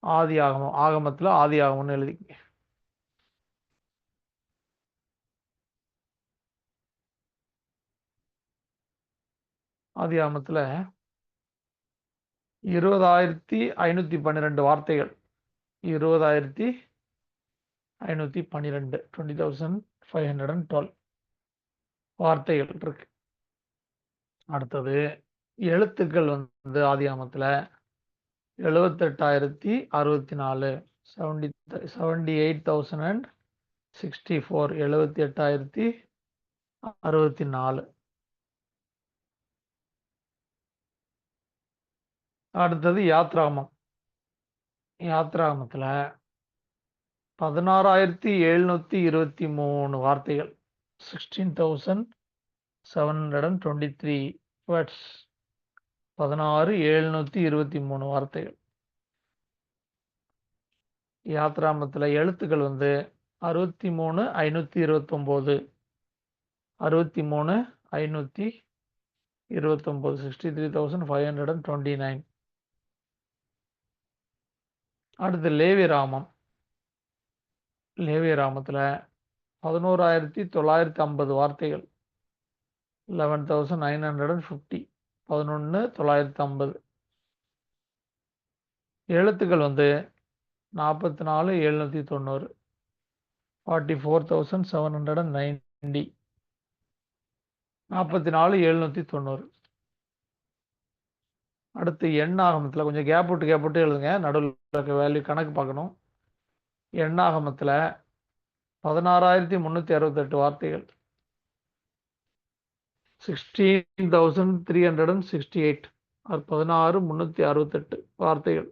ஆதி ஆகமம் ஆகமத்தில் ஆதி ஆகமம்னு எழுதிக்கங்க. ஆதி ஆகமத்தில் 20,512 வார்த்தைகள். 20,512 20,512 வார்த்தைகள் இருக்கு. அடுத்தது எழுத்துக்கள் வந்து ஆதி ஆகமத்தில் 78,064 78,064 78,064. அடுத்தது யாத்ராகமம். யாத்ராகமத்தில் 16,723 வார்த்தைகள். 16,723 வேர்ட்ஸ். 16,723 வார்த்தைகள். யாத்ராகமத்தில் எழுத்துக்கள் வந்து 63,529 63,529 63,529. அடுத்து லேவியராகமம் லேவியராமத்தில் 11,950 வார்த்தைகள், 11,950, 11,950. எழுத்துக்கள் வந்து 44,790, 44,790, 44,790. அடுத்து எண்ணாகமத்தில் கொஞ்சம் கேப் விட்டு எழுதுங்க, நடுவில் இருக்க வேல்யூ கணக்கு பார்க்கணும். எண்ணாகமத்தில் 16,368 வார்த்தைகள், 16,368, 16,368 வார்த்தைகள்.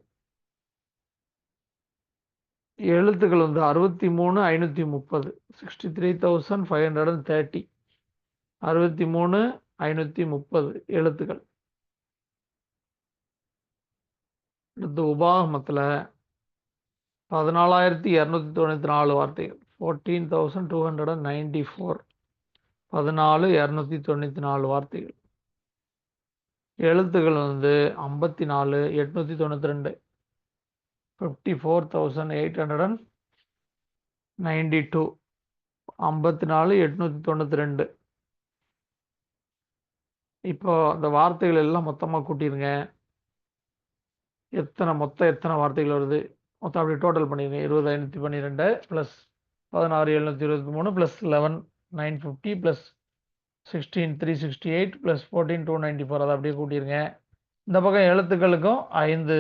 எழுத்துக்கள் வந்து 63,530, 63,530, 63,530 எழுத்துக்கள். அடுத்து உபாகமத்தில் 14,294 வார்த்தைகள், 14,294, 14,294 வார்த்தைகள். எழுத்துக்கள் வந்து 54,892, 54,892, 54,892. இப்போ அந்த வார்த்தைகள் எல்லாம் மொத்தமாக கூட்டிடுங்க. மொத்தம் எத்தனை வார்த்தைகள் வருது? மொத்தம் அப்படி டோட்டல் பண்ணிடுங்க. 20,512 ப்ளஸ் 16,723 ப்ளஸ் 11,950 ப்ளஸ் 16,368 ப்ளஸ் 14,294. அதை அப்படியே கூட்டிடுங்க. இந்த பக்கம் எழுத்துக்களுக்கும் 5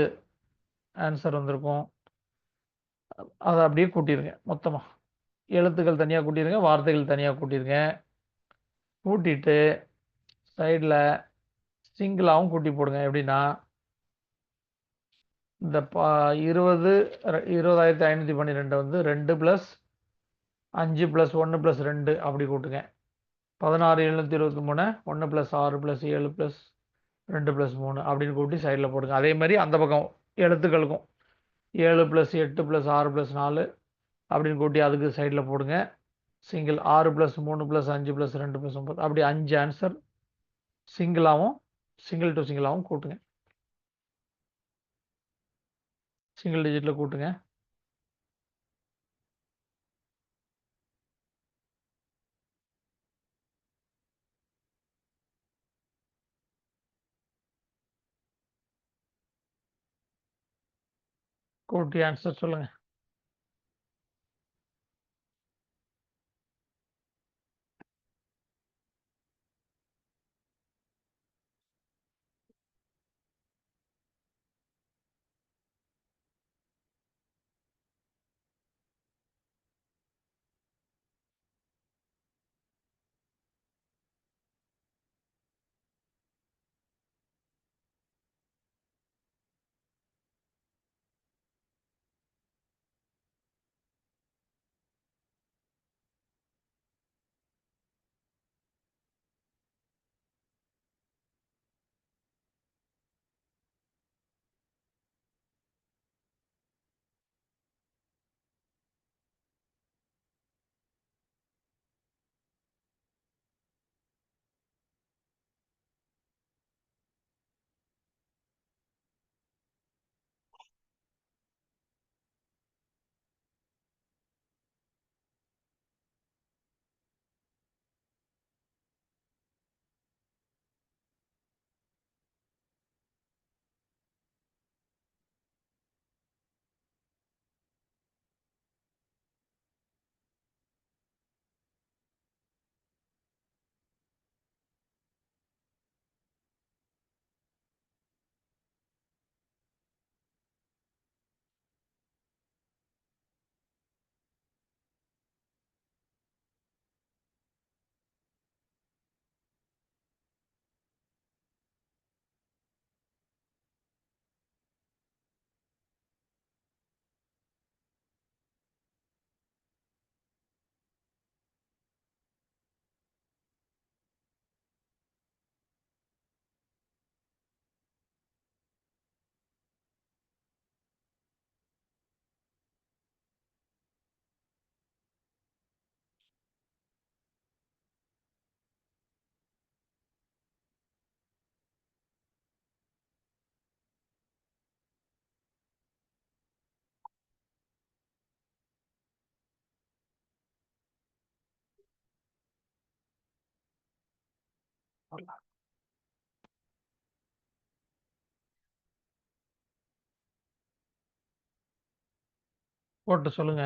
ஆன்சர் வந்திருக்கும். அதை அப்படியே கூட்டிடுங்க. மொத்தமாக எழுத்துக்கள் தனியாக கூட்டிடுங்க, வார்த்தைகள் தனியாக கூட்டிடுங்க. கூட்டிட்டு சைடில் சிங்கிளாகவும் கூட்டி போடுங்க. எப்படின்னா இந்த 20,512 வந்து 2 ப்ளஸ் 5 ப்ளஸ் 1 ப்ளஸ் 2 அப்படி கூட்டுங்க. 16,723 1 ப்ளஸ் 6 ப்ளஸ் 7 ப்ளஸ் 2 ப்ளஸ் 3 அப்படின்னு கூட்டி சைடில் போடுங்க. அதே மாதிரி அந்த பக்கம் எழுத்துக்களுக்கும் 7 ப்ளஸ் 8 ப்ளஸ் 6 ப்ளஸ் 4 அப்படின்னு கூட்டி அதுக்கு சைடில் போடுங்க. Single 6 plus 3 plus 5 plus 2 plus 9 அப்படி 5 ஆன்சர் சிங்கிளாகவும் சிங்கிள் டு சிங்கிளாகவும் கூட்டுங்க. சிங்கிள் டிஜிட்டில் கூட்டுங்க. கூட்டி ஆன்சர் சொல்லுங்க. வரலாம். போட்டு சொல்லுங்க.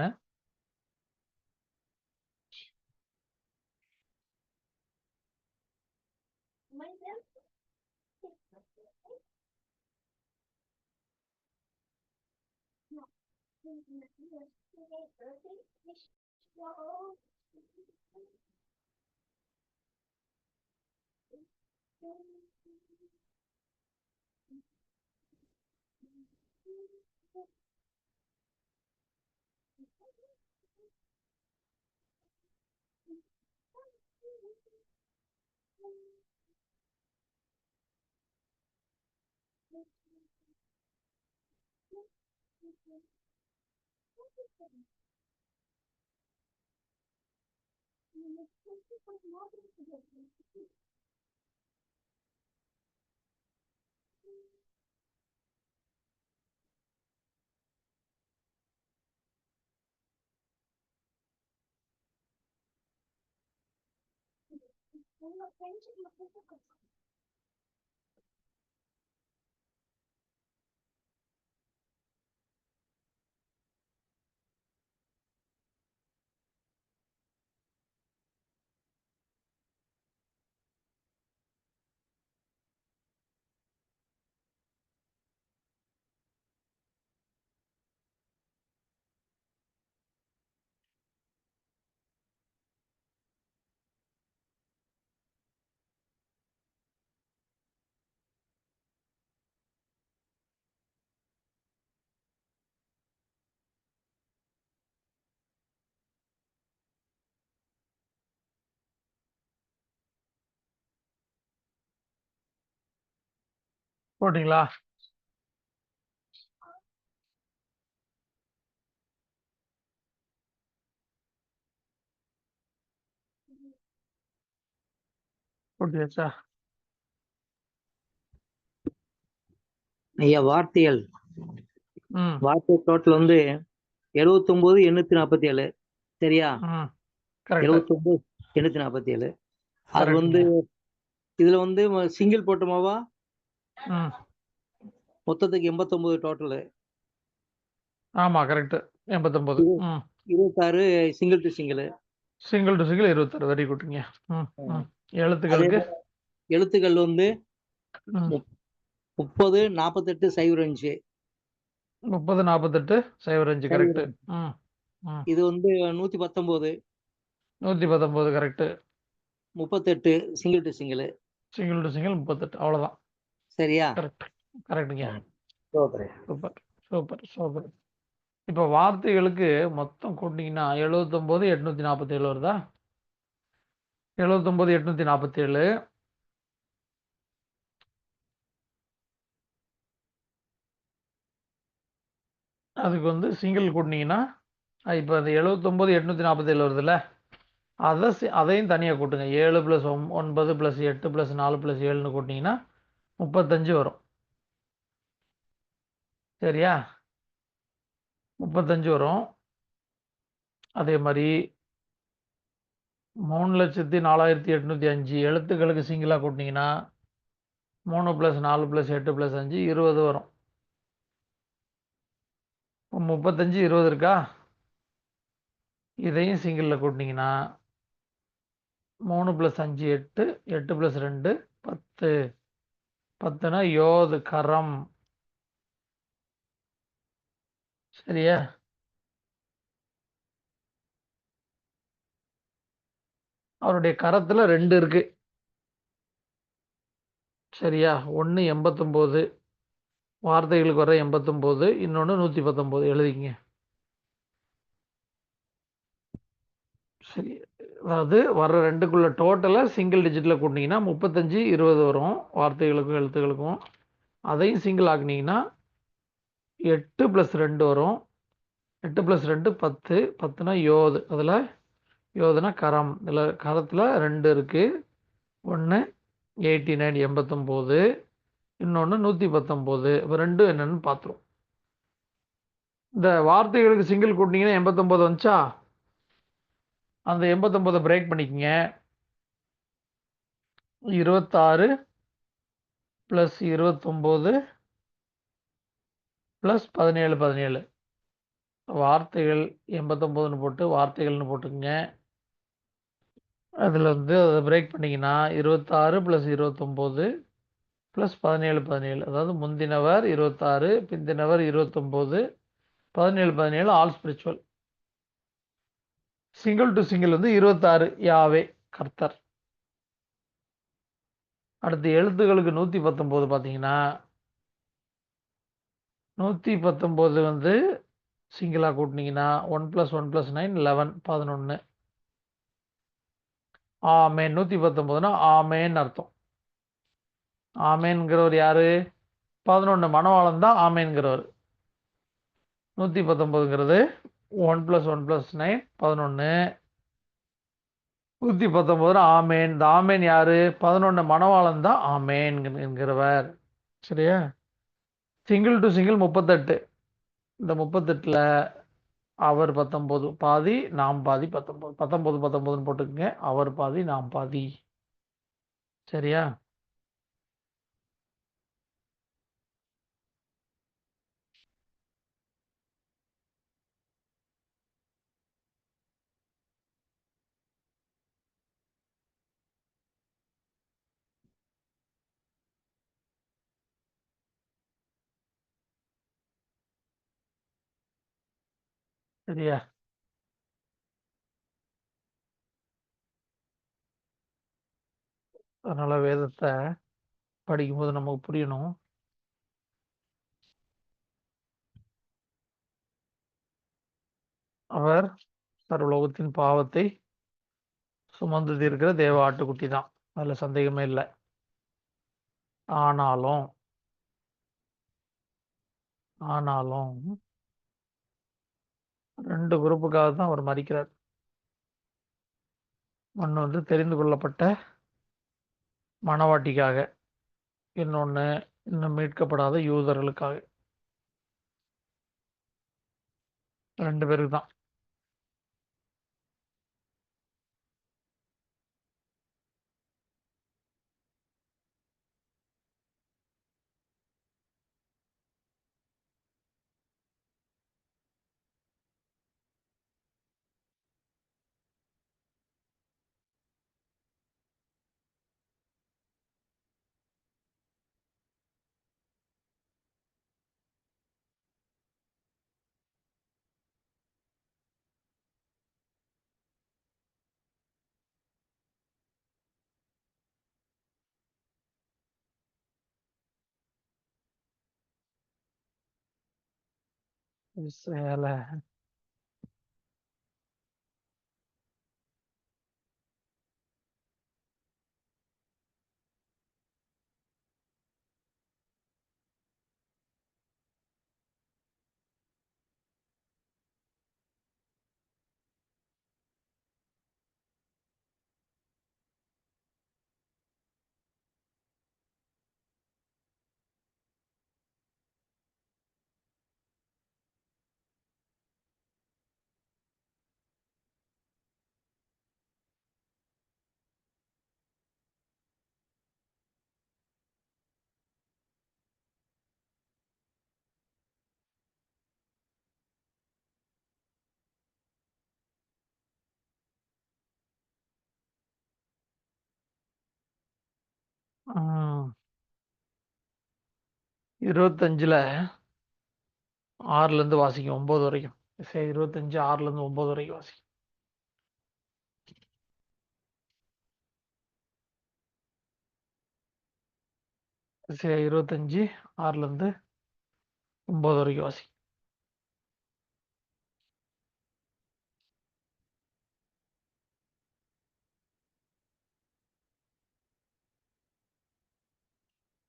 போட்டீங்களா? போட்டியாச்சா? ஐயா வார்த்தைகள் வார்த்தை டோட்டல் வந்து 79,847 சரியா? 79,847. அது வந்து இதுல வந்து சிங்கிள் போட்டோமாவா? மொத்தத்துக்கு 89 டோட்டலு. ஆமா correct. 89. 26 single to single. Single to single 26. Very குட்ங்க. எழுத்துக்களுக்கு எழுத்துக்கள் வந்து 30 48 05. 30 48 05 கரெக்ட். இது வந்து 119. 119 correct. 38 single to single. Single to single 38 அவ்வளவுதான். சரியா? கரெக்ட் கரெக்ட்ங்க. Super super super. இப்போ வார்த்தைகளுக்கு மொத்தம் கூட்டிங்கன்னா 79,847 வருதா? 79,847. அதுக்கு வந்து சிங்கிள் கூட்டினீங்கன்னா இப்போ அந்த 79,847 வருதுல்ல, அதையும் தனியாக கூட்டுங்க. 7 + 9 + 8 + 4 + 7ன்னு கூட்டினீங்கன்னா 35 வரும். சரியா? 35 வரும். அதே மாதிரி 3,04,805 எழுத்துக்களுக்கு சிங்கிளாக கூட்டினீங்கன்னா 3 + 4 + 8 + 5 20 வரும். 35 20 இருக்கா? இதையும் சிங்கிளில் கூட்டினீங்கன்னா 3 + 5 8, 8 + 2 10. 10னா யோது கரம். சரியா? அவருடைய கரத்துல 2 இருக்கு. சரியா? ஒன்று 89 வார்த்தைகளுக்கு வர 89, இன்னொன்று 119 எழுதிக்கங்க. சரி, அதாவது வர்ற ரெண்டுக்குள்ள டோட்டலை சிங்கிள் டிஜிட்டில் கூட்டினீங்கன்னா 35 20 வரும் வார்த்தைகளுக்கும் எழுத்துக்களுக்கும். அதையும் சிங்கிள் ஆக்குனீங்கன்னா 8 + 2 வரும். 8 + 2 10. 10னா யோது. அதில் யோதுனா கரம். இதில் கரத்தில் 2 இருக்குது. ஒன்று 89 89, இன்னொன்று 119. இப்போ ரெண்டும் என்னென்னு பார்த்துரும். இந்த வார்த்தைகளுக்கு சிங்கிள் கூட்டினீங்கன்னா 89 வந்துச்சா? அந்த 89 பிரேக் பண்ணிக்கங்க. 26 + 29 + 17 17 வார்த்தைகள் 89ன்னு போட்டு வார்த்தைகள்னு போட்டுக்கங்க. அதில் வந்து அதை பிரேக் பண்ணிங்கன்னா 26 + 29 + 17 17 அதாவது முந்தினவர் 26, பிந்தினவர் 29, 17 17 all spiritual. Single to single வந்து 26 யாவே கர்த்தர். அடுத்து எழுத்துக்களுக்கு 119 பார்த்தீங்கன்னா 119 வந்து சிங்கிளாக கூட்டினீங்கன்னா 1 + 1 + 9 11 11. ஆமேன் 119னா ஆமேன்னு அர்த்தம். ஆமேன்கிறவர் யாரு? 11 மணவாளன் தான் ஆமேன்கிறவர். 119ங்கிறது 1 + 1 + 9 11. 119 ஆமேன். இந்த ஆமேன் யாரு? 11 மணவாளன் தான் ஆமேன் என்கிறவர். சரியா? Single to single 38. இந்த 38ல் அவர் 19 பாதி, நாம் பாதி 19. 19 19ன்னு போட்டுக்கங்க. அவர் பாதி, நாம் பாதி. சரியா? சரியா? அதனால வேதத்தை படிக்கும்போது நமக்கு புரியணும். அவர் சர்வலோகத்தின் பாவத்தை சுமந்து தீர்க்கிற தேவ ஆட்டுக்குட்டி தான். அதில் சந்தேகமே இல்லை. ஆனாலும் 2 குரூப்புக்காக தான் அவர் மரிக்கிறார். ஒன்று வந்து தெரிந்து கொள்ளப்பட்ட மணவாட்டிக்காக, இன்னொன்று இன்னும் மீட்கப்படாத யூதர்களுக்காக. 2 பேருக்கு தான். இஸ்ரவேல ம், 25ல் 6லேருந்து வாசிக்கும் 9 வரைக்கும். 25 6லேருந்து 9 வரைக்கும் வாசிக்கும். சரி 25 6லேருந்து 9 வரைக்கும் வாசிக்கும்.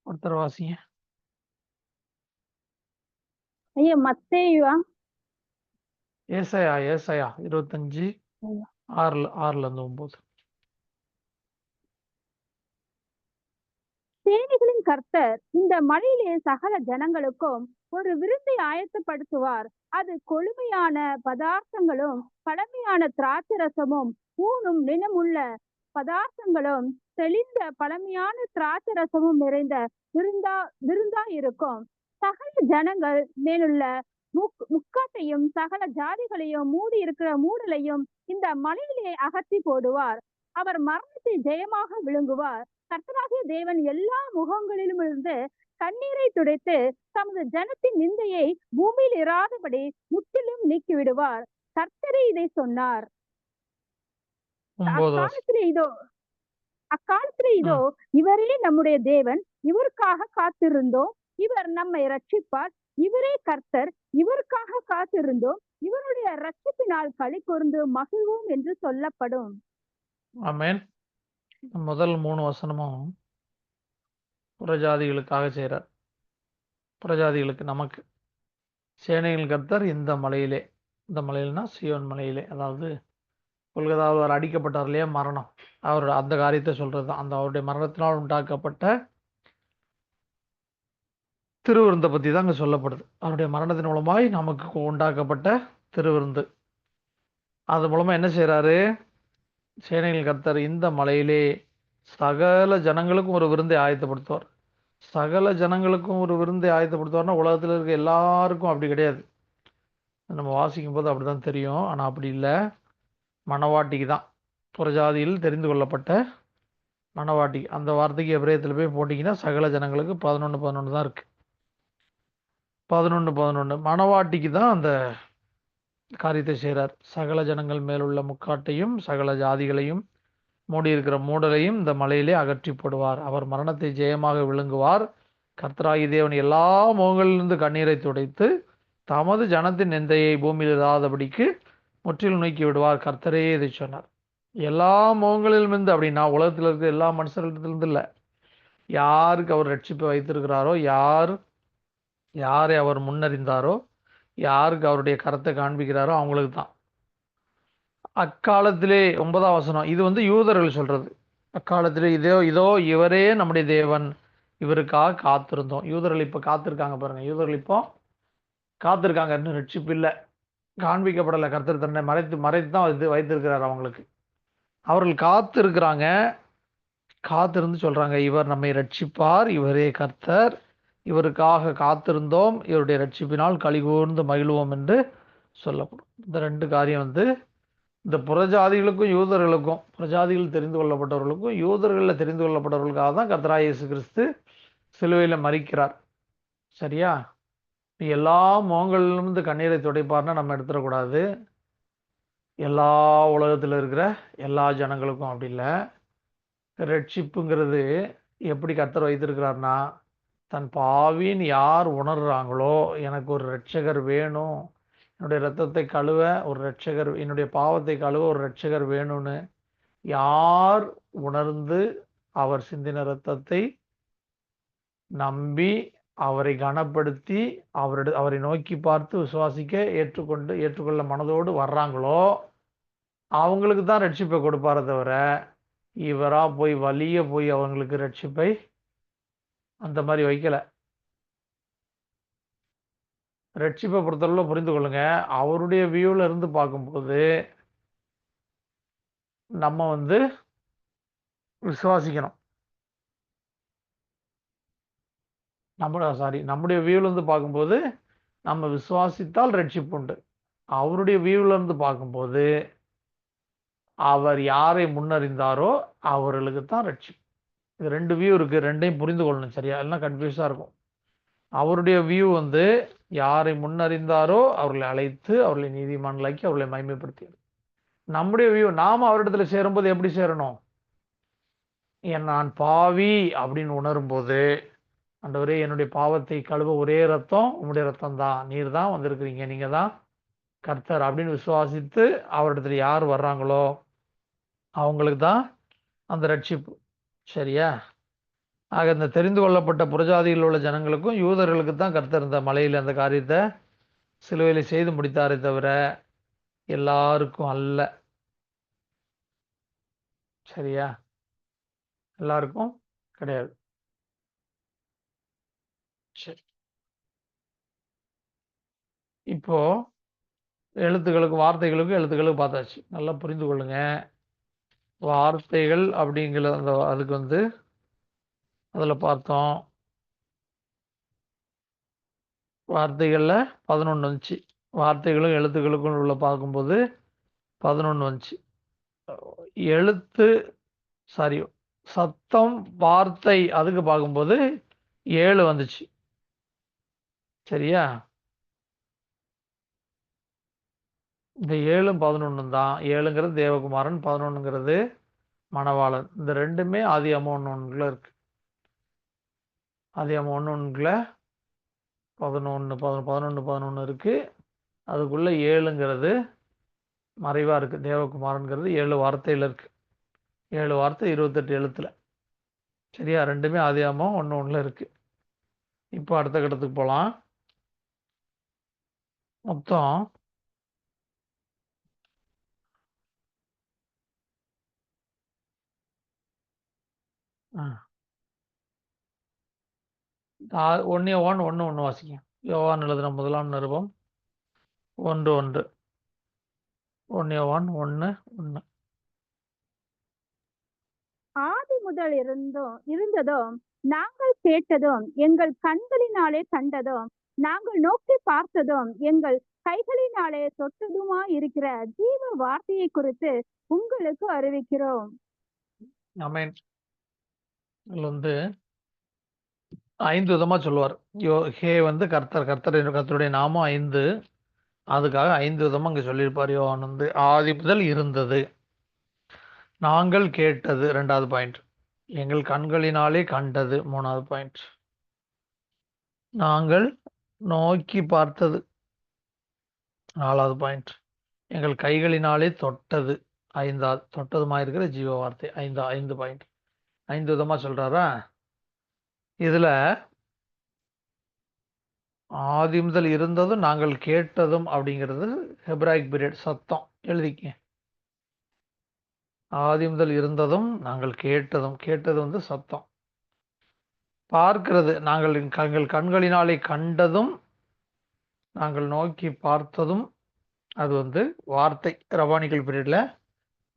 ஒருத்தர் வாசிங்க. ஐயா மத்தேயுவா? ஏசாயா 25 6லேருந்து 9. சேனைகளின் கர்த்தர் இந்த மழையிலே சகல ஜனங்களுக்கும் ஒரு விருந்தை ஆயத்தப்படுத்துவார். அது கொழுமையான பதார்த்தங்களும் பழமையான திராட்சரசமும் ஊனும் நினமுள்ள பதார்த்தங்களும் தெளிந்த பழமையான திராட்சை ரசமும் நிறைந்த விருந்தா இருக்கும். சகல ஜனங்கள் மேலுள்ள முக்காட்டையும் சகல ஜாதிகளையும் மூடி இருக்கிற மூடலையும் இந்த மலையிலே அகற்றி போடுவார். அவர் மரணத்தை ஜெயமாக விழுங்குவார். கர்த்தராகிய தேவன் எல்லா முகங்களிலும் இருந்து கண்ணீரை துடைத்து தமது ஜனத்தின் நிந்தையை பூமியில் இராதபடி முற்றிலும் நீக்கிவிடுவார். கர்த்தரே இதை சொன்னார். அக்காலத்திலே இதோ இவரே நம்முடைய தேவன், இவருக்காக காத்திருந்தோம், இவர் நம்மை ரட்சிப்பார், இவரே கர்த்தர், இவருக்காக காத்திருந்தோம், இவருடைய ரட்சிப்பினால் களி கூர்ந்து மகிழ்வோம் என்று சொல்லப்படும். ஆமென். முதல் 3 வசனமும் புறஜாதிகளுக்காக செய்கிறார். புறஜாதிகளுக்கு, நமக்கு சேனைகள் கர்த்தர் இந்த மலையிலே, இந்த மலையில்னா சியோன் மலையிலே, அதாவது கொல்கதாவில் அவர் அடிக்கப்பட்டார் இல்லையா, மரணம், அவர் அந்த காரியத்தை சொல்றது தான். அந்த அவருடைய மரணத்தினால் உண்டாக்கப்பட்ட திருவிருந்தை பற்றி தான் அங்கே சொல்லப்படுது. அவருடைய மரணத்தின் மூலமாய் நமக்கு உண்டாக்கப்பட்ட திருவிருந்து. அது மூலமாக என்ன செய்கிறாரு? சேனைகள் கர்த்தர் இந்த மலையிலே சகல ஜனங்களுக்கும் ஒரு விருந்தை ஆயத்தப்படுத்துவார். சகல ஜனங்களுக்கும் ஒரு விருந்தை ஆயத்தப்படுத்துவார்னா உலகத்தில் இருக்க எல்லாருக்கும் அப்படி கிடையாது. நம்ம வாசிக்கும் போது அப்படி தான் தெரியும். ஆனால் அப்படி இல்லை, மணவாட்டிக்கு தான், புறஜாதியில் தெரிந்து கொள்ளப்பட்ட மணவாட்டி. அந்த வார்த்தைக்கு எபிரேயத்தில் போய் போட்டிங்கன்னா சகல ஜனங்களுக்கு 11:11 தான் இருக்குது. 11:11 மணவாட்டிக்கு தான் அந்த காரியத்தை செய்கிறார். சகல ஜனங்கள் மேலுள்ள முக்காட்டையும் சகல ஜாதிகளையும் மூடியிருக்கிற மூடலையும் இந்த மலையிலே அகற்றி போடுவார். அவர் மரணத்தை ஜெயமாக விழுங்குவார். கர்த்தராகிய தேவன் எல்லா முகங்களிலிருந்து கண்ணீரை துடைத்து தமது ஜனத்தின் நிந்தையை பூமியில் இராதபடிக்கு முற்றிலும் நீக்கி விடுவார். கர்த்தரே இதை சொன்னார். எல்லா முகங்களிலிருந்து அப்படின்னா உலகத்தில் இருக்கிற எல்லா மனுஷர்களிடத்திலிருந்து இல்லை, யாருக்கு அவர் ரட்சிப்பை வைத்திருக்கிறாரோ, யாரை அவர் முன்னறிந்தாரோ, யாருக்கு அவருடைய கரத்தை காண்பிக்கிறாரோ அவங்களுக்கு தான். அக்காலத்திலே 9ஆம் வசனம், இது யூதர்கள் சொல்றது. அக்காலத்திலே இதோ இவரே நம்முடைய தேவன், இவருக்காக காத்திருந்தோம். யூதர்கள் இப்போ காத்திருக்காங்க பாருங்க. யூதர்கள் இப்போ காத்திருக்காங்க. இன்னும் ரட்சிப்பு இல்லை, காண்பிக்கப்படலை. கர்த்தர் தன்னை மறைத்து தான் வைத்திருக்கிறார் அவங்களுக்கு. அவர்கள் காத்திருக்கிறாங்க. காத்திருந்து சொல்றாங்க, இவர் நம்மை ரட்சிப்பார், இவரே கர்த்தர், இவருக்காக காத்திருந்தோம், இவருடைய ரட்சிப்பினால் கலிகூர்ந்து மகிழ்வோம் என்று சொல்லப்படும். இந்த 2 காரியம் இந்த புறஜாதிகளுக்கும் யூதர்களுக்கும், புறஜாதிகள் தெரிந்து கொள்ளப்பட்டவர்களுக்கும் யூதர்களில் தெரிந்து கொள்ளப்பட்டவர்களுக்காக தான் கர்த்தராகிய இயேசு கிறிஸ்து சிலுவையில் மரிக்கிறார். சரியா? எல்லா முகங்களிலிருந்து கண்ணீரை துடைப்பார்னா நம்ம எடுத்துடக்கூடாது. எல்லா உலகத்தில் இருக்கிற எல்லா ஜனங்களுக்கும் அப்படி இல்லை. ரட்சிப்புங்கிறது எப்படி கர்த்தர் வைத்திருக்கிறார்னா, தன் பாவின்னு யார் உணர்றாங்களோ, எனக்கு ஒரு இரட்சகர் வேணும், என்னுடைய இரத்தத்தை கழுவ ஒரு இரட்சகர், என்னுடைய பாவத்தை கழுவ ஒரு இரட்சகர் வேணும்னு யார் உணர்ந்து அவர் சிந்தின இரத்தத்தை நம்பி அவரை கனப்படுத்தி அவரை நோக்கி பார்த்து விசுவாசிக்க ஏற்றுக்கொள்ள மனதோடு வர்றாங்களோ அவங்களுக்கு தான் ரட்சிப்பை கொடுப்பாரே தவிர, இவரா போய் வலிய போய் அவங்களுக்கு ரட்சிப்பை அந்த மாதிரி வைக்கல. ரட்சிப்பை பொறுத்தளவு புரிந்து கொள்ளுங்க, அவருடைய வியூவில் இருந்து பார்க்கும்போது நம்ம விசுவாசிக்கணும். நம்முடைய வியூவில் இருந்து பார்க்கும்போது நம்ம விசுவாசித்தால் ரட்சிப்பு உண்டு. அவருடைய வியூவில் இருந்து பார்க்கும்போது அவர் யாரை முன்னறிந்தாரோ அவர்களுக்கு தான் ரட்சிப்பு. இது 2 வியூ இருக்கு, 2ஐயும் புரிந்து கொள்ளணும். சரியா? எல்லாம் கன்ஃபியூஸாக இருக்கும். அவருடைய வியூ யாரை முன்னறிந்தாரோ அவர்களை அழைத்து அவர்களை நீதிமான்களாக்கி அவர்களை மகிமைப்படுத்தியது. நம்முடைய வியூ, நாம அவரிடத்துல சேரும்போது எப்படி சேரணும்? நான் பாவி அப்படின்னு உணரும்போது, ஆண்டவரே என்னுடைய பாவத்தை கழுவ ஒரே ரத்தம் உங்களுடைய ரத்தம் தான், நீர் தான் வந்திருக்கிறீங்க, நீங்க தான் கர்த்தர் அப்படின்னு விசுவாசித்து அவரிடத்துல யார் வர்றாங்களோ அவங்களுக்கு தான் அந்த ரட்சிப்பு. சரியா? ஆக இந்த தெரிந்து கொள்ளப்பட்ட புறஜாதியில் உள்ள ஜனங்களுக்கும் யூதர்களுக்கு தான் கர்த்தர் இந்த மலையில் அந்த காரியத்தை சிலுவையில் செய்து முடித்தாரே தவிர எல்லாருக்கும் அல்ல. சரியா? எல்லாருக்கும் கிடையாது. சரி, இப்போ எழுத்துக்களுக்கு பார்த்தாச்சு. நல்லா புரிந்து கொள்ளுங்க. வார்த்தைகள் அப்படிங்கிற அந்த அதுக்கு வந்து அதில் பார்த்தோம், வார்த்தைகளில் 11 வந்துச்சு. வார்த்தைகளும் எழுத்துக்களுக்கும் உள்ள பார்க்கும்போது 11 வந்துச்சு. எழுத்து சாரி சத்தம் வார்த்தை அதுக்கு பார்க்கும்போது 7 வந்துச்சு. சரியா? இந்த 7ம் 11 தான். 7ங்கிறது தேவகுமாரன், 11ங்கிறது மணவாளன். இந்த ரெண்டுமே ஆதியாகமம் 1:1 இருக்கு. ஆதியாகமம் 1:1 11 இருக்கு. அதுக்குள்ள 7ங்கிறது மறைவா இருக்கு. தேவகுமாரன்கிறது 7 வார்த்தையில இருக்கு. 7 வார்த்தை 28 எழுத்துல. சரியா? ரெண்டுமே ஆதியாகமம் 1:1 இருக்கு. இப்போ அடுத்த கட்டத்துக்கு போலாம். மொத்தம் யோவான் 1:1 வாசிங்க. யோவான் எழுதின முதலாம் நிருபம் 1:1. 1 யோவான் 1:1. ஆதி முதல் இருந்ததும் நாங்கள் கேட்டதும் எங்கள் கண்களினாலே கண்டதும் நாங்கள் நோக்கி பார்த்ததும் எங்கள் கைகளினாலே தொட்டதுமா இருக்கிற ஜீவ வார்த்தையை குறித்து உங்களுக்கு அறிவிக்கிறோம். ஆமென். இதுல வந்து 5 விதமா சொல்லுவார். ஹே வந்து கர்த்தருடைய நாமம் 5. அதுக்காக 5 விதமா இங்க சொல்லியிருப்பார். யோவான் வந்து ஆதி முதல் இருந்தது, நாங்கள் கேட்டது 2வது பாயிண்ட், எங்கள் கண்களினாலே கண்டது 3வது பாயிண்ட், நாங்கள் நோக்கி பார்த்தது 4வது பாயிண்ட், எங்கள் கைகளினாலே தொட்டது 5வது, தொட்டதுமா இருக்கிற ஜீவ வார்த்தை 5 பாயிண்ட். 5 விதமா சொல்றாரா? இதுல ஆதி முதல் இருந்ததும் நாங்கள் கேட்டதும் அப்படிங்கிறது ஹெப்ராயிக் பீரியட் சத்தம். எழுதிக்க. ஆதி முதல் இருந்ததும் நாங்கள் கேட்டது வந்து சத்தம். பார்க்கிறது நாங்கள் எங்கள் கண்களினாலே கண்டதும் நாங்கள் நோக்கி பார்த்ததும் அது வந்து வார்த்தை. ரபானிக்கல் பீரியட்ல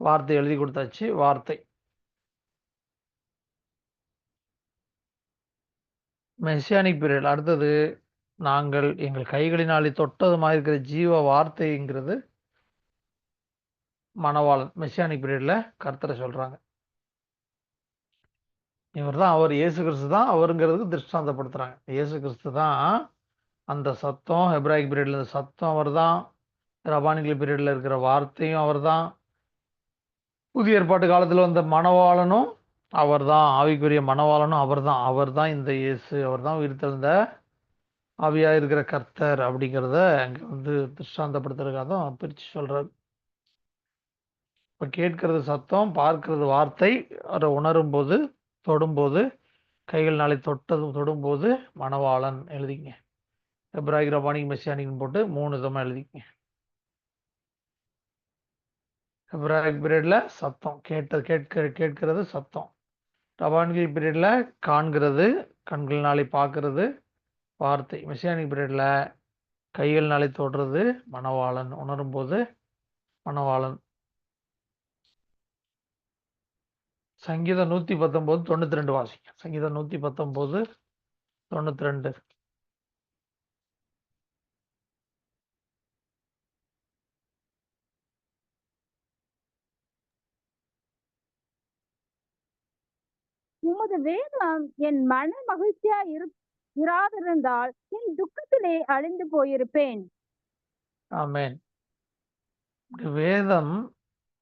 வார்த்தை எழுதி கொடுத்தாச்சு. வார்த்தை. மெசியானிக் பீரியட் அடுத்தது நாங்கள் எங்கள் கைகளினாலே தொட்டதுமாக இருக்கிற ஜீவ வார்த்தைங்கிறது மணவாளன். மெசியானிக் பீரியட்ல கர்த்தரை சொல்றாங்க. இவர் தான் அவர், இயேசு கிறிஸ்து தான் அவருங்கிறதுக்கு திருஷ்டாந்தப்படுத்துறாங்க. இயேசு கிறிஸ்து தான் அந்த சத்தம். ஹெப்ராயிக் பீரியட்ல இருந்த சத்தம் அவர் தான். ரபானிக்கல் பீரியட்ல இருக்கிற வார்த்தையும் அவர் தான். புதிய ஏற்பாட்டு காலத்தில் வந்த மணவாளனும் அவர் தான். ஆவிக்குரிய மணவாளனும் அவர் தான். அவர் தான் இந்த இயேசு. அவர் தான் உயிர்த்தெழுந்த ஆவியா இருக்கிற கர்த்தர் அப்படிங்கிறத அங்கே வந்து திருஷ்டாந்தப்படுத்துறதுக்காக தான் பிரித்து சொல்றாரு. இப்போ கேட்கறது சத்தம், பார்க்கிறது வார்த்தை, அதை உணரும் போது, தொடும்போது, கைகள் நாளை தொடும்போது மணவாளன். எழுதிங்க. எப்ராயிக், ரபானிக், மெசியானிக்னு போட்டு 3 விதமாக எழுதிங்க. எப்ராயிக் பீரியட்ல சத்தம், கேட்கிறது சத்தம். ரபானிக் பீரியட்ல காண்கிறது, கண்கள்னாலே பார்க்கறது வார்த்தை. மெசியானிக் பீரியட்ல கைகள்னாலே தொடுறது மணவாளன், உணரும் போது மணவாளன். சங்கீதம் 119 92 வாசிங்க. சங்கீதம் 119 92. உமது வேதம் என் மன மகிழ்ச்சியா இராதிருந்தால் என் துக்கத்திலே அழிந்து போயிருப்பேன். ஆமென். வேதம்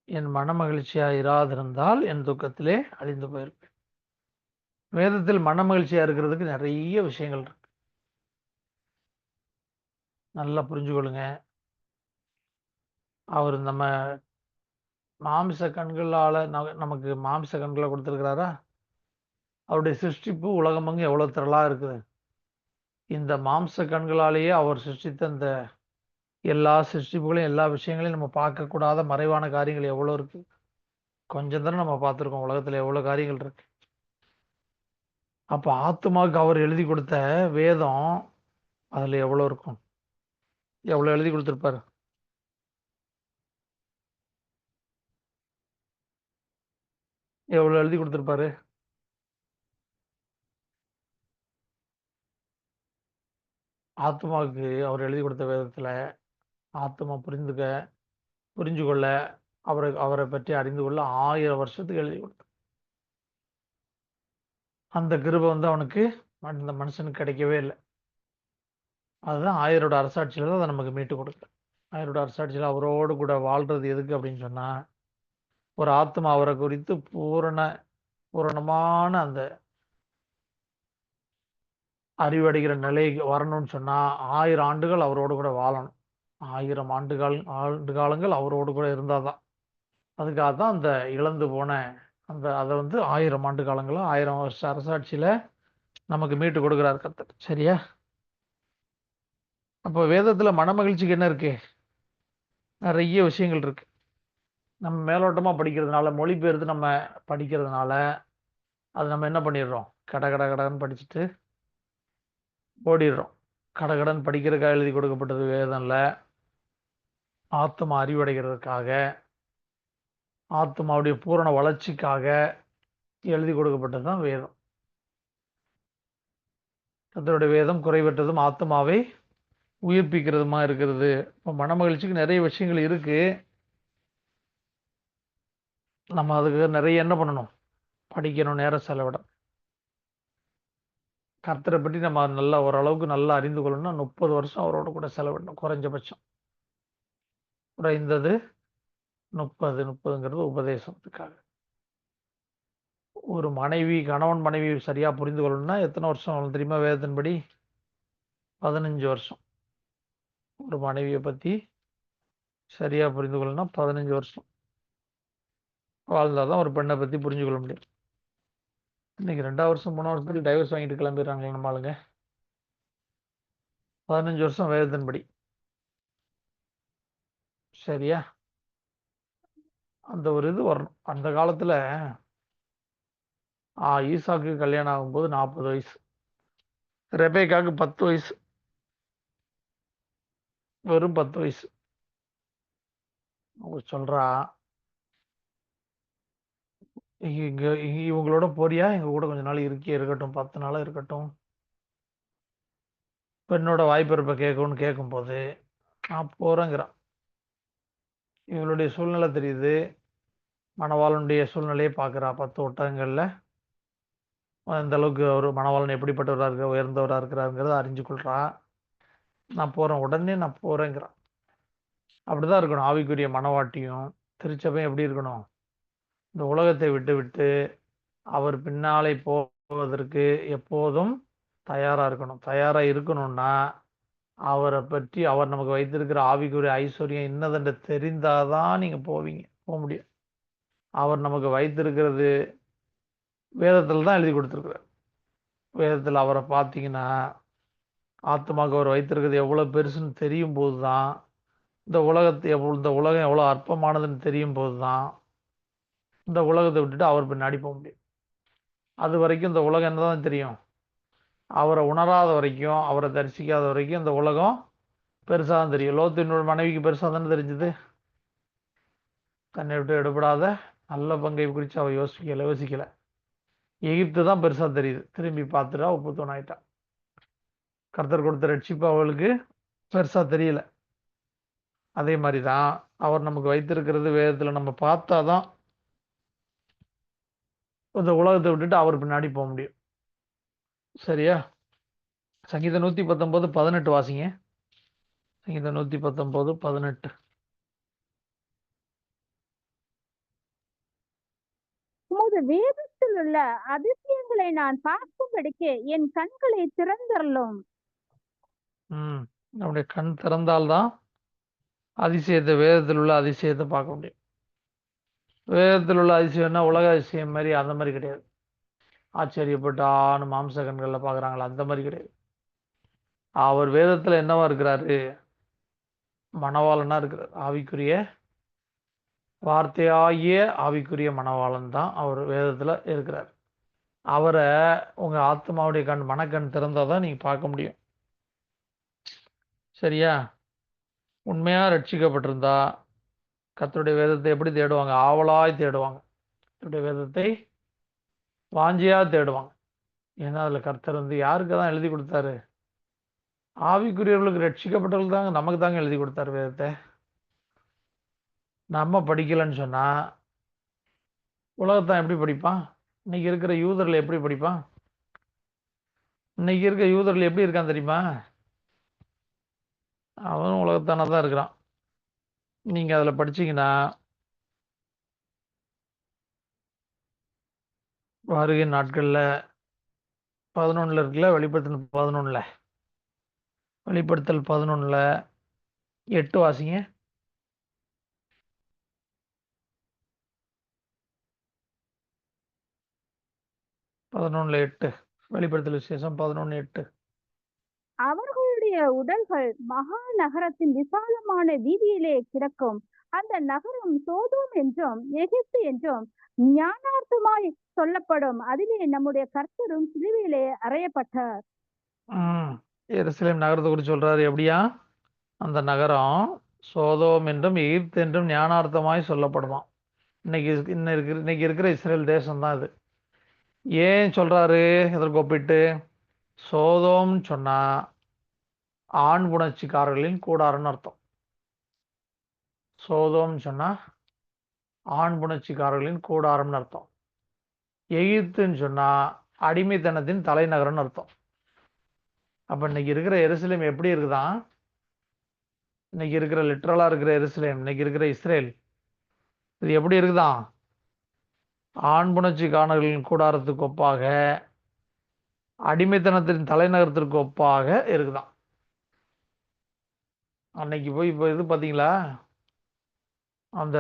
என் மன மகிழ்ச்சியா இராதிருந்தால் என் துக்கத்திலே அழிந்து போயிருப்பேன். வேதத்தில் மன மகிழ்ச்சியா இருக்கிறதுக்கு நிறைய விஷயங்கள் இருக்கு. நல்லா புரிஞ்சுக்கொள்ளுங்க. அவர் நம்ம மாமிச கண்களால நமக்கு மாமிச கண்களை கொடுத்திருக்கிறாரா? அவருடைய சிருஷ்டிப்பு உலகமங்கு எவ்வளவு திரளா இருக்குது. இந்த மாம்ச கண்களாலேயே அவர் சிருஷ்டித்த இந்த எல்லா சிருஷ்டிப்புகளையும் எல்லா விஷயங்களையும் நம்ம பார்க்கக்கூடாத மறைவான காரியங்கள் எவ்வளோ இருக்கு. கொஞ்சம் தானே நம்ம பார்த்துருக்கோம். உலகத்தில் எவ்வளோ காரியங்கள் இருக்கு. அப்போ ஆத்துமாவுக்கு அவர் எழுதி கொடுத்த வேதம் அதில் எவ்வளோ இருக்கும், எவ்வளோ எழுதி கொடுத்துருப்பாரு. எவ்வளவு எழுதி கொடுத்திருப்பாரு? ஆத்மாவுக்கு அவர் எழுதி கொடுத்த வேதத்துல ஆத்மா புரிஞ்சு கொள்ள, அவரை பற்றி அறிந்து கொள்ள 1000 வருஷத்துக்கு எழுதி கொடுத்தார். அந்த கிருபை அவனுக்கு அந்த மனுஷனுக்கு கிடைக்கவே இல்லை. அதுதான் 1000 அரசாட்சியில தான் அதை நமக்கு மீட்டு கொடுக்க. 1000 அரசாட்சியில் அவரோடு கூட வாழ்றது எதுக்கு அப்படின்னு சொன்னா, ஒரு ஆத்மா அவரை குறித்து பூரணமான அந்த அறிவடைகிற நிலைக்கு வரணும்னு சொன்னா 1000 ஆண்டுகள் அவரோடு கூட வாழணும். 1000 ஆண்டு காலங்கள் அவரோடு கூட இருந்தாதான். அதுக்காக தான் அந்த இழந்து போன அதை 1000 ஆண்டு காலங்களா 1000 வருஷ அரசாட்சியில நமக்கு மீட்டு கொடுக்கிறார் கர்த்தர். சரியா? அப்போ வேதத்துல மனமகிழ்ச்சிக்கு என்ன இருக்கு? நிறைய விஷயங்கள் இருக்கு. நம்ம மேலோட்டமா படிக்கிறதுனால, மொழிபெயர்த்து நம்ம படிக்கிறதுனால அது நம்ம என்ன பண்ணிடுறோம்? கடன்னு படிச்சுட்டு ஓடிடுறோம். கடகடன் படிக்கிறதுக்காக எழுதி கொடுக்கப்பட்டது வேதம்ல. ஆத்மா அறிவடைகிறதுக்காக, ஆத்மாவுடைய பூரண வளர்ச்சிக்காக எழுதி கொடுக்கப்பட்டது தான் வேதம். கர்த்தருடைய வேதம் குறைவற்றதும் ஆத்மாவை உயிர்ப்பிக்கிறதுமா இருக்கிறது. இப்போ மனமகிழ்ச்சிக்கு நிறைய விஷயங்கள் இருக்கு. நம்ம அதுக்கு நிறைய என்ன பண்ணணும்? படிக்கணும், நேரம் செலவிடணும். கர்த்தரை பற்றி நம்ம நல்லா ஓரளவுக்கு நல்லா அறிந்து கொள்ளணும்னா 30 வருஷம் அவரோட கூட செலவிடணும் குறைஞ்சபட்சம். குறைந்தது 30ங்கிறது உபதேசத்துக்காக. ஒரு கணவன் மனைவி சரியா புரிந்து கொள்ளணும்னா எத்தனை வருஷம் தெரியுமா? வேதத்தின்படி 15 வருஷம். ஒரு மனைவியை பத்தி சரியா புரிந்து கொள்ளணும்னா 15 வருஷம் வாழ்ந்தாதான் ஒரு பெண்ணை பத்தி புரிஞ்சு கொள்ள முடியும். இன்னைக்கு 2 வருஷம் 3 வருஷத்துக்கு டைவர்ஸ் வாங்கிட்டு கிளம்பிடுறாங்க நம்ம ஆளுங்க. 15 வருஷம் வேதத்தின்படி. சரியா? அந்த ஒரு இது வரணும். அந்த காலத்துல ஈசாக்கு கல்யாணம் ஆகும்போது 40 வயசு, ரெபேக்காக்கு 10 வயசு, வெறும் 10 வயசு. அவங்க சொல்றா, இவங்களோட போறியா? எங்க கூட கொஞ்ச நாள் இருக்கட்டும், 10 நாளா இருக்கட்டும். பெண்ணோட வாய்ப்பிறப்ப கேட்கும்னு கேட்கும்போது நான் போறேங்கிறான். இவங்களுடைய சூழ்நிலை தெரியுது, மணவாளனுடைய சூழ்நிலையை பார்க்குறா. 10 ஒட்டகங்கள்ல இந்த அளவுக்கு ஒரு மணவாளன் எப்படிப்பட்டவராக இருக்க, உயர்ந்தவராக இருக்கிறாருங்கிறத அறிஞ்சு கொள்றா. நான் போறேன், உடனே நான் போறேங்கிறான். அப்படிதான் இருக்கணும் ஆவிக்குரிய மனவாட்டியும் திருச்சபையும். எப்படி இருக்கணும்? இந்த உலகத்தை விட்டு அவர் பின்னாலே போவதற்கு எப்போதும் தயாரா இருக்கணும். தயாரா இருக்கணும்னா அவரை பற்றி, அவர் நமக்கு வைத்திருக்கிற ஆவிக்குரிய ஐஸ்வர்யம் இன்னதென்று தெரிந்தாதான் நீங்க போக முடியும். அவர் நமக்கு வைத்திருக்கிறது வேதத்துல தான் எழுதி கொடுத்துருக்கிறார். வேதத்தில் அவரை பார்த்தீங்கன்னா ஆத்மாவுக்கு அவர் வைத்திருக்கிறது எவ்வளவு பெருசுன்னு தெரியும் போதுதான், இந்த உலகம் எவ்வளவு அற்பமானதுன்னு தெரியும் போதுதான் இந்த உலகத்தை விட்டுட்டு அவர் பின்னாடி போக முடியும். அது வரைக்கும் இந்த உலகம் என்னதான் தெரியும்? அவரை உணராத வரைக்கும், அவரை தரிசிக்காத வரைக்கும் இந்த உலகம் பெருசா தான் தெரியும். லோத்தினோட மனைவிக்கு பெருசா தானே தெரிஞ்சது. தன்னை விட்டு எடுபடாத நல்ல பங்கை குறித்து அவ யோசிக்கல. எகிப்து தான் பெருசா தெரியுது. திரும்பி பார்த்துட்டா உப்புத்தோன் ஆயிட்டா. கர்த்தர் கொடுத்த ரட்சிப்பு அவளுக்கு பெருசா தெரியல. அதே மாதிரிதான் அவர் நமக்கு வைத்திருக்கிறது வேதத்துல நம்ம பார்த்தாதான் இந்த உலகத்தை விட்டுட்டு அவர் பின்னாடி போக முடியும். சரியா? சங்கீதம் 119:18 வாசிங்க. சங்கீதம் 119:18. உமது வேதத்தில் உள்ள அதிசயங்களை நான் பார்க்கும்படிக்கு என் கண்களை திறந்தரலும். நம்முடைய கண் திறந்தால்தான் அதிசயத்தை, வேதத்தில் உள்ள அதிசயத்தை பார்க்க முடியும். வேதத்தில் உள்ள அதிசயம்னா உலக அதிசயம் மாதிரி அந்த மாதிரி கிடையாது. ஆச்சரியப்பட்டான்னு மாம்ச கண்களில் பார்க்குறாங்களா, அந்த மாதிரி கிடையாது. அவர் வேதத்தில் என்னவா இருக்கிறாரு? மணவாளனா இருக்கிறார். ஆவிக்குரிய வார்த்தையாகிய ஆவிக்குரிய மணவாளன் தான் அவர் வேதத்தில் இருக்கிறார். அவரை உங்க ஆத்மாவுடைய மனக்கண் திறந்தாதான் நீங்க பார்க்க முடியும். சரியா? உண்மையா ரட்சிக்கப்பட்டிருந்தா கர்த்தருடைய வேதத்தை எப்படி தேடுவாங்க? ஆவலாய் தேடுவாங்க. கர்த்தருடைய வேதத்தை வாஞ்சியா தேடுவாங்க. ஏன்னா அதில் கர்த்தர் வந்து யாருக்கு தான் எழுதி கொடுத்தாரு? ஆவிக்குரியவர்களுக்கு, ரட்சிக்கப்பட்டவர்களுக்கு தாங்க, நமக்கு தாங்க எழுதி கொடுத்தாரு வேதத்தை. நம்ம படிக்கலைன்னு சொன்னா உலகத்தான் எப்படி படிப்பான்? இன்னைக்கு இருக்கிற யூதர்கள் எப்படி படிப்பான்? இன்னைக்கு இருக்க யூதர்கள் எப்படி இருக்கான் தெரியுமா? அவனும் உலகத்தான தான் இருக்கிறான். நீங்க அதுல படிச்சீங்கன்னா வருகை நாட்கள்ல 11 இருக்குல்ல, வெளிப்படுத்தல் 11, வெளிப்படுத்தல் 11 8 வாசிங்க. 11:8, வெளிப்படுத்தல் விசேஷம் 11:8. அவர்களுடைய உடல்கள் மகா நகரத்தின் விசாலமான வீதியிலே கிடக்கும். அந்த நகரம் சோதோம் என்றும் எகிப்து என்றும் ஞானார்த்தமாய் சொல்லப்படும். அதிலே நம்முடைய கர்த்தரும் சிலுவையிலே அறையப்பட்டார். எருசலேம் நகரத்தை குறித்து சொல்றாரு. எப்படியா? அந்த நகரம் சோதோம் என்றும் எகிப்து என்றும் ஞானார்த்தமாய் சொல்லப்படுமா. இன்னைக்கு இருக்கிற இஸ்ரேல் தேசம் தான் இது. ஏன் சொல்றாரு இதற்கு ஒப்பிட்டு? சோதோம்னு சொன்னா ஆண் புணர்ச்சிக்காரர்களின் கூடாரம்னு அர்த்தம். சோதோம்னு சொன்னா ஆண் புணர்ச்சிக்காரர்களின் கூடாரம்னு அர்த்தம். எகிப்துன்னு சொன்னா அடிமைத்தனத்தின் தலைநகரம்னு அர்த்தம். அப்ப இன்னைக்கு இருக்கிற எருசலேம் எப்படி இருக்குதான்? இன்னைக்கு இருக்கிற லிட்டரலா இருக்கிற எருசலேம், இன்னைக்கு இருக்கிற இஸ்ரேல், இது எப்படி இருக்குதான்? ஆண் புணர்ச்சிக்காரர்களின் கூடாரத்துக்கு ஒப்பாக, அடிமைத்தனத்தின் தலைநகரத்திற்கு ஒப்பாக இருக்குதான். அன்னைக்கு போய் இப்போ இது பார்த்தீங்களா, அந்த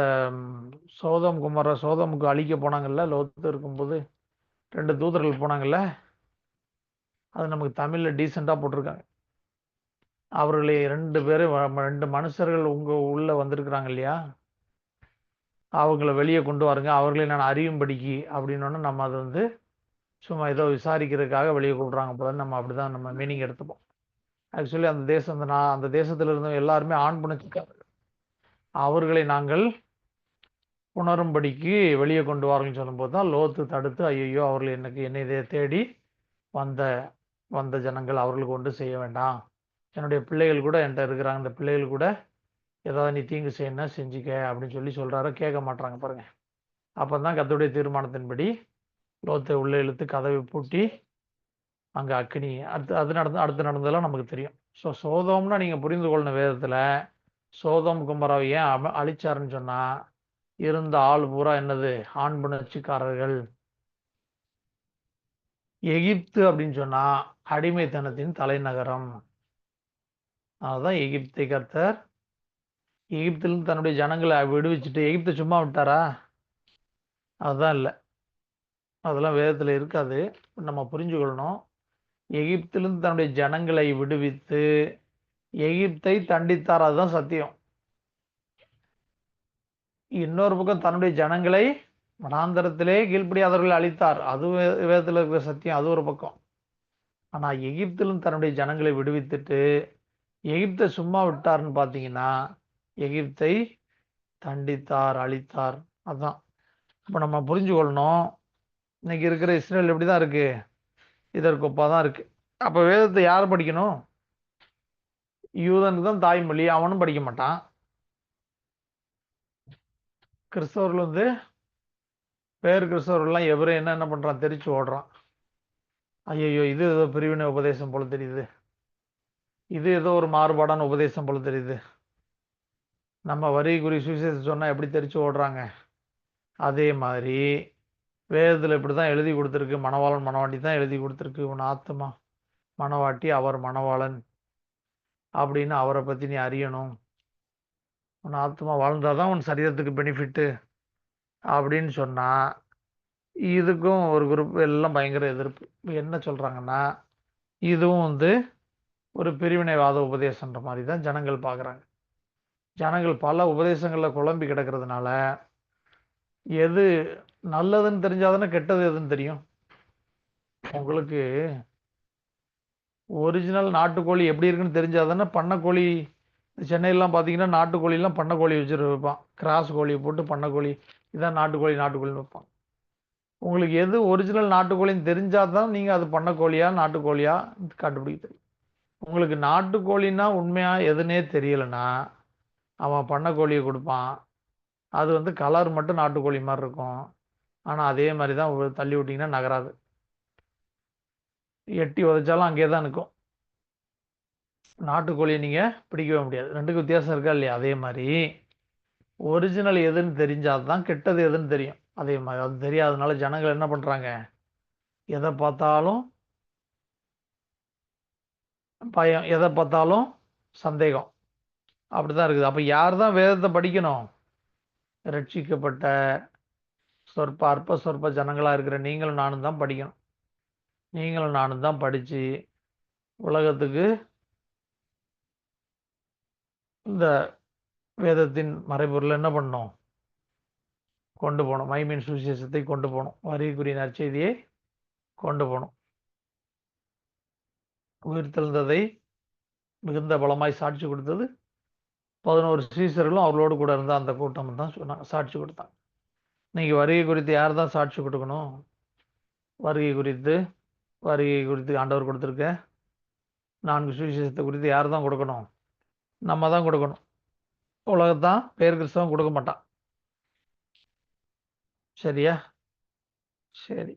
சோதமுக்கு அழிக்க போனாங்கல்ல, லோத்து இருக்கும்போது 2 தூதர்கள் போனாங்கல்ல, அது நமக்கு தமிழில் டீசெண்டாக போட்டிருக்காங்க. அவர்களை 2 பேரும் 2 மனுஷர்கள் உள்ள வந்திருக்கிறாங்க இல்லையா, அவங்கள வெளியே கொண்டு வாருங்க, அவர்களை நான் அறியும்படிக்கு அப்படின்னு நம்ம அதை வந்து சும்மா ஏதோ விசாரிக்கிறதுக்காக வெளியே கூப்பிட்றாங்க போல, நம்ம அப்படிதான் நம்ம மீனிங் எடுத்துப்போம். ஆக்சுவலி அந்த தேசம், அந்த தேசத்தில் இருந்தவங்க எல்லாருமே ஆண் புணர்ச்சிக்காரர்கள். அவர்களை நாங்கள் உணரும்படிக்கு வெளியே கொண்டு வாருங்கன்னு சொல்லும்போது தான் லோத்து தடுத்து, ஐயோ அவர்கள் என்னை தேடி வந்த ஜனங்கள், அவர்களுக்கு ஒன்று செய்ய வேண்டாம், என்னுடைய பிள்ளைகள் கூட என்கிட்ட இருக்கிறாங்க, அந்த பிள்ளைகள் கூட ஏதாவது நீ தீங்கு செய்யணும் செஞ்சுக்க அப்படின்னு சொல்லி சொல்கிறாரு. கேட்க மாட்டாங்க பாருங்க. அப்போ தான் கர்த்தருடைய தீர்மானத்தின்படி லோத்தை உள்ளே இழுத்து கதவை பூட்டி அங்கே அக்னி, அடுத்து நடந்ததெல்லாம் நமக்கு தெரியும். ஸோ சோதோம்னா நீங்கள் புரிந்து கொள்ளணும், வேதத்தில் சோதோம் குமராவை ஏன் அழிச்சாருன்னு சொன்னால், இருந்த ஆள் பூரா என்னது? ஆண் புணர்ச்சிக்காரர்கள். எகிப்து அப்படின்னு சொன்னா அடிமைத்தனத்தின் தலைநகரம். அதுதான் எகிப்தை கர்த்தர் எகிப்திலிருந்து தன்னுடைய ஜனங்களை விடுவிச்சுட்டு, எகிப்தை சும்மா விட்டாரா? அதுதான் இல்லை, அதெல்லாம் வேதத்தில் இருக்காது. நம்ம புரிஞ்சுக்கொள்ளணும். எகிப்திலிருந்து தன்னுடைய ஜனங்களை விடுவித்து எகிப்தை தண்டித்தார், அதுதான் சத்தியம். இன்னொரு பக்கம் தன்னுடைய ஜனங்களை வனாந்தரத்திலே கீழ்ப்படியாதவர்களை அழித்தார், அது வேதத்தில் இருக்கிற சத்தியம், அது ஒரு பக்கம். ஆனா எகிப்திலும் தன்னுடைய ஜனங்களை விடுவித்துட்டு எகிப்தை சும்மா விட்டார்னு பார்த்தீங்கன்னா, எகிப்தை தண்டித்தார், அழித்தார். அதுதான் இப்போ நம்ம புரிஞ்சு கொள்ளணும். இன்னைக்கு இருக்கிற இஸ்ரேல் எப்படி தான் இருக்கு? இதற்கு ஒப்பாக தான் இருக்கு. அப்போ வேதத்தை யார் படிக்கணும்? யூதனுக்கு தான் தாய்மொழி, அவனும் படிக்க மாட்டான். கிறிஸ்தவர்கள் வந்து கிறிஸ்தவர்கள்லாம் எவரும் என்ன பண்ணுறான்? தெரிச்சு ஓடுறான். ஐயோ இது ஏதோ பிரிவினை உபதேசம் போல தெரியுது, இது ஏதோ ஒரு மாறுபாடான உபதேசம் போல தெரியுது. நம்ம வரி குறி சுவிசேஷம் சொன்னால் எப்படி தெரிச்சு ஓடுறாங்க? அதே மாதிரி வேதத்தில் இப்படி தான் எழுதி கொடுத்துருக்கு. மணவாளன் மணவாட்டி தான் எழுதி கொடுத்துருக்கு. உன் ஆத்மா மணவாட்டி, அவர் மணவாளன் அப்படின்னு அவரை பற்றி நீ அறியணும். உன் ஆத்மா வாழ்ந்தாதான் உன் சரீரத்துக்கு பெனிஃபிட்டு அப்படின்னு சொன்னால், இதுக்கும் ஒரு குரூப் எல்லாம் பயங்கர எதிர்ப்பு. என்ன சொல்கிறாங்கன்னா, இதுவும் வந்து ஒரு பிரிவினைவாத உபதேசன்ற மாதிரி தான் ஜனங்கள் பார்க்குறாங்க. ஜனங்கள் பல உபதேசங்களில் குழம்பி கிடக்கிறதுனால, எது நல்லதுன்னு தெரிஞ்சாதானே கெட்டது எதுன்னு தெரியும். உங்களுக்கு ஒரிஜினல் நாட்டுக்கோழி எப்படி இருக்குன்னு தெரிஞ்சாதானே பண்ணைக்கோழி. சென்னையிலாம் பார்த்தீங்கன்னா நாட்டுக்கோழிலாம் பண்ணைக்கோழி வச்சுட்டு வைப்பான், கிராஸ் கோழியை போட்டு பண்ணைக்கோழி, இதான் நாட்டுக்கோழின்னு வைப்பான். உங்களுக்கு எது ஒரிஜினல் நாட்டுக்கோழின்னு தெரிஞ்சால் தான் நீங்கள் அது பண்ணக்கோழியா நாட்டுக்கோழியா கண்டுபிடிக்க தெரியும். உங்களுக்கு நாட்டுக்கோழின்னா உண்மையாக எதுனே தெரியலைன்னா அவன் பண்ணக்கோழியை கொடுப்பான். அது வந்து கலர் மட்டும் நாட்டுக்கோழி மாதிரி இருக்கும். ஆனால் அதே மாதிரி தான் தள்ளி விட்டிங்கன்னா நகராது. எட்டி உதைச்சாலும் அங்கேயே தான் நிற்கும். நாட்டுக்கோழியை நீங்கள் பிடிக்கவே முடியாது. ரெண்டுக்கு வித்தியாசம் இருக்கா இல்லையா? அதே மாதிரி ஒரிஜினல் எதுன்னு தெரிஞ்சால் தான் கெட்டது எதுன்னு தெரியும். அதே மாதிரி அது தெரியாதனால ஜனங்கள் என்ன பண்ணுறாங்க, எதை பார்த்தாலும் பயம், எதை பார்த்தாலும் சந்தேகம். அப்படி தான் இருக்குது. அப்போ யார் தான் வேதத்தை படிக்கணும்? ரட்சிக்கப்பட்ட அற்ப சொற்ப ஜனங்களாக இருக்கிற நீங்களும் நானும் தான் படிக்கணும். நீங்களும் நானும் தான் படித்து உலகத்துக்கு இந்த வேதத்தின் மறைபொருள் என்ன பண்ணணும்? கொண்டு போகணும். மைமீன் சுவிசேஷத்தை கொண்டு போகணும். வருகைக்குரிய நற்செய்தியை கொண்டு போகணும். உயிர்த்தெழுந்ததை மிகுந்த பலமாய் சாட்சி கொடுத்தது 11 சீசர்களும் அவர்களோடு கூட இருந்த அந்த கூட்டம் தான் சொன்னாங்க, சாட்சி கொடுத்தாங்க. இன்னைக்கு வருகை குறித்து யார் தான் சாட்சி கொடுக்கணும்? வருகை குறித்து ஆண்டவர் கொடுத்துருக்க 4 சுவிசேஷத்தை குறித்து யார் தான் கொடுக்கணும்? நம்ம தான் கொடுக்கணும். உலகத்தான் பேர் கிறிஸ்தவம் கொடுக்க மாட்டான். சரியா? சரி.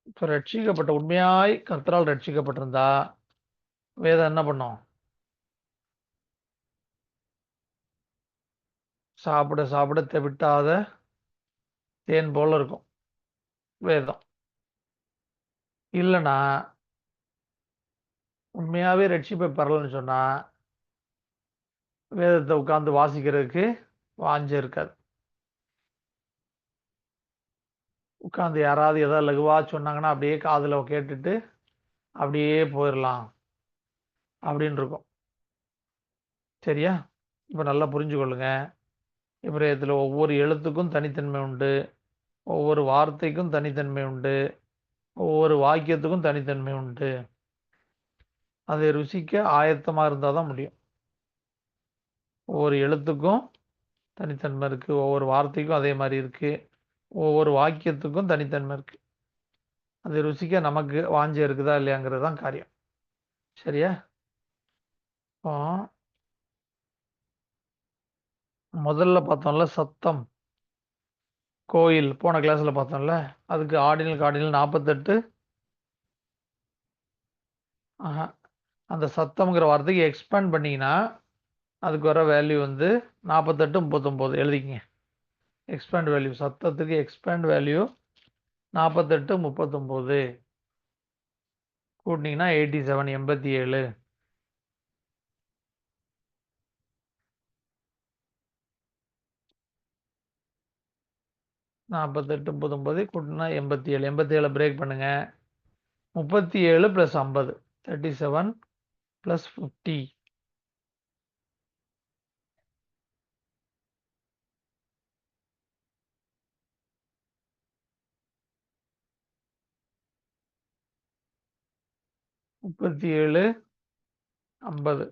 இப்போ ரட்சிக்கப்பட்ட உண்மையாய் கர்த்தரால் ரட்சிக்கப்பட்டிருந்தா வேதம் என்ன பண்ணும்? சாப்பிட சாப்பிட தெவிட்டாத தேன் போல இருக்கும் வேதம். இல்லைன்னா உண்மையாகவே ரட்சிப்பை பெறலன்னு சொன்னால் வேதத்தை உட்காந்து வாசிக்கிறதுக்கு வாஞ்ச இருக்காது. உட்காந்து யாராவது ஏதாவது லகுவாக சொன்னாங்கன்னா அப்படியே காதில் கேட்டுட்டு அப்படியே போயிடலாம் அப்படின்னு இருக்கும். சரியா? இப்போ நல்லா புரிஞ்சுக்கொள்ளுங்க. இப்ரேயத்தில் ஒவ்வொரு எழுத்துக்கும் தனித்தன்மை உண்டு, ஒவ்வொரு வார்த்தைக்கும் தனித்தன்மை உண்டு, ஒவ்வொரு வாக்கியத்துக்கும் தனித்தன்மை உண்டு. அதை ருசிக்க ஆயத்தமாக இருந்தால் தான் முடியும். ஒவ்வொரு எழுத்துக்கும் தனித்தன்மை இருக்குது, ஒவ்வொரு வார்த்தைக்கும் அதே மாதிரி இருக்குது, ஒவ்வொரு வாக்கியத்துக்கும் தனித்தன்மை இருக்குது. அதை ருசிக்க நமக்கு வாஞ்சை இருக்குதா இல்லையாங்கிறது தான் காரியம். சரியா? இப்போ முதல்ல பார்த்தோம்ல சத்தம், கோயில், போன கிளாஸில் பார்த்தோம்ல, அதுக்கு ஆர்டினல் 48. அந்த சத்தம்ங்கிற வார்த்தைக்கு எக்ஸ்பேண்ட் பண்ணிங்கன்னா அதுக்கு வர வேல்யூ வந்து 48, 39 எழுதிக்கிங்க. எக்ஸ்பேண்ட் வேல்யூ, சத்தத்துக்கு எக்ஸ்பேண்ட் வேல்யூ 48, 39 கூட்டினீங்கன்னா 87, 87. நாற்பத்தெட்டு 39 கூட்டினா 87. 87 பிரேக் பண்ணுங்க. 37 + 50 37 + 50. முப்பத்தி 50.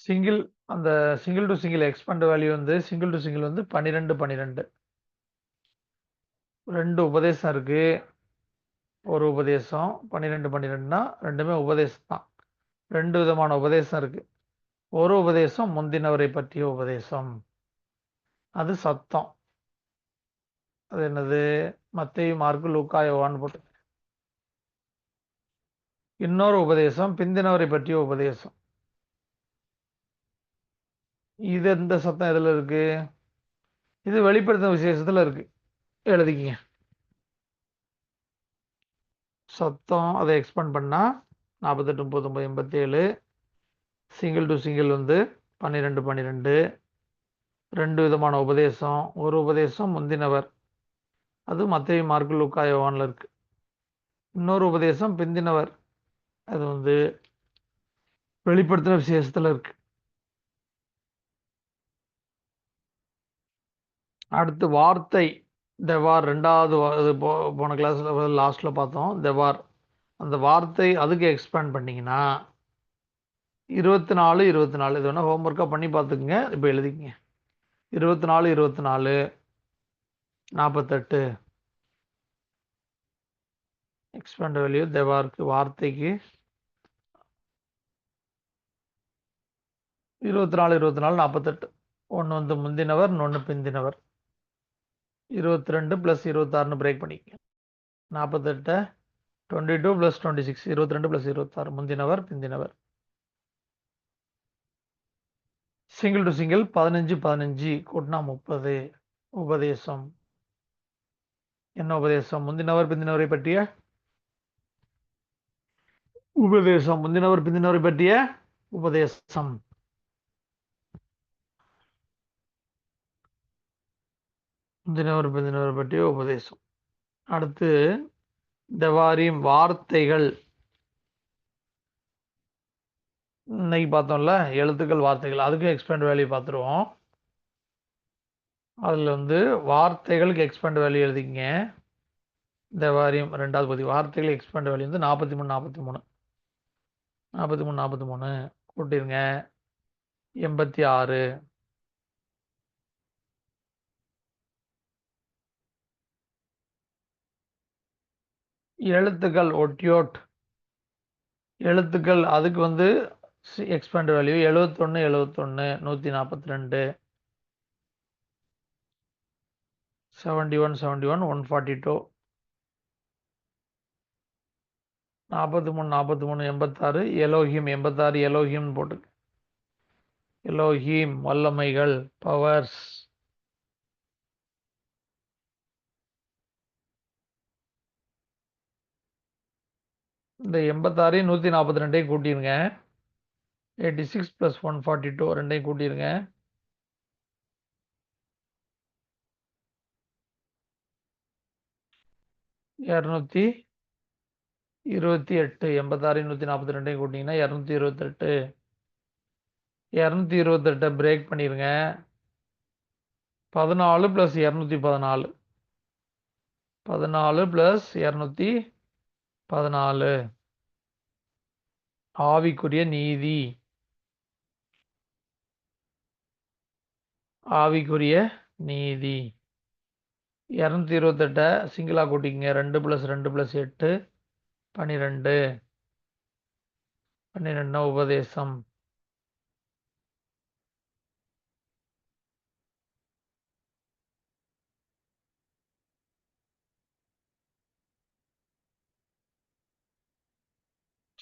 சிங்கிள், அந்த single to single expand value வந்து சிங்கிள் டு சிங்கிள் வந்து 12, 12. 2 உபதேசம் இருக்கு, ஒரு உபதேசம். 12, 12னா ரெண்டுமே உபதேசம் தான். 2 விதமான உபதேசம் இருக்கு. ஒரு உபதேசம் முந்தினவரை பற்றிய உபதேசம், அது சத்தம். அது என்னது? மத்தேயு, மார்க்கு, லூக்கா, யோவான் போட்டு. இன்னொரு உபதேசம் பிந்தினவரை பற்றிய உபதேசம். இது எந்த சத்தம் எதுல இருக்கு? இது வெளிப்படுத்தின விசேஷத்துல இருக்கு. எழுதிக்கிங்க. சத்தம் அதை எக்ஸ்பேண்ட் பண்ணா 48, 39, 87. சிங்கிள் டு சிங்கிள் வந்து 12, 12. 2 விதமான உபதேசம். ஒரு உபதேசம் முந்தினவர், அது மத்தேயு, மார்க்கு, லூக்கா, யோவான்ல இருக்கு. இன்னொரு உபதேசம் பிந்தினவர், அது வந்து வெளிப்படுத்தின விசேஷத்துல இருக்கு. அடுத்து வார்த்தை, தெவார். 2வது போன கிளாஸ்ல லாஸ்ட்ல பார்த்தோம். தெவார், அந்த வார்த்தை அதுக்கு எக்ஸ்பேண்ட் பண்ணிங்கன்னா 24 24 இது வேணா ஹோம்ஒர்க்காக பண்ணி பார்த்துக்குங்க. இப்போ எழுதிக்கங்க. 24 24 48 எக்ஸ்பேண்ட் வேல்யூ தேவாருக்கு வார்த்தைக்கு 24 24 48. ஒன்று வந்து முந்தினவர், இன்னொன்று பிந்தினவர். 22 + 26ன்னு பிரேக் பண்ணிக்கங்க. 48 22 + 26 22 + 26 முந்தினவர் பிந்தினவர். சிங்கிள் டு சிங்கிள் 15 15 கூட்டினா 30 உபதேசம். என்ன உபதேசம்? முந்தினவர் பிந்தினவரை பற்றிய உபதேசம். முந்தினவர் பிந்தினவரை பற்றிய உபதேசம். முந்தினவர் பிந்தினவரை பற்றிய உபதேசம். அடுத்து தெவாரீம் வார்த்தைகள். இன்னைக்கு பார்த்தோம்ல எழுத்துக்கள் வார்த்தைகள், அதுக்கும் எக்ஸ்பேண்ட் வேல்யூ பார்த்துருவோம். அதில் வந்து வார்த்தைகளுக்கு எக்ஸ்பேண்ட் வேல்யூ எழுதிங்க. தெவாரீம் 2வது பகுதி வார்த்தைகள் எக்ஸ்பேண்ட் வேல்யூ வந்து 43 43 43 43 கூட்டிருங்க 86. எழுத்துக்கள் ஒட்டியோட் எழுத்துக்கள் அதுக்கு வந்து எக்ஸ்பேண்ட் வேல்யூ 71 71 142 71 71 142 43 43 86 எலோஹிம் 86 எலோஹிம் போட்டு எலோஹிம் வல்லமைகள் பவர்ஸ். இந்த 86 142 கூட்டிருங்க. 86 + 142 ரெண்டையும் கூட்டிருங்க. 228 86 142 கூட்டிங்கன்னா 228. 228 பிரேக் பண்ணிருங்க. 14 + 214 14 + 214 ஆவிக்குரிய நீதி. ஆவிக்குரிய நீதி. 228 சிங்கிளா கூட்டிங்க. 2 + 2 + 8 12 12 உபதேசம்.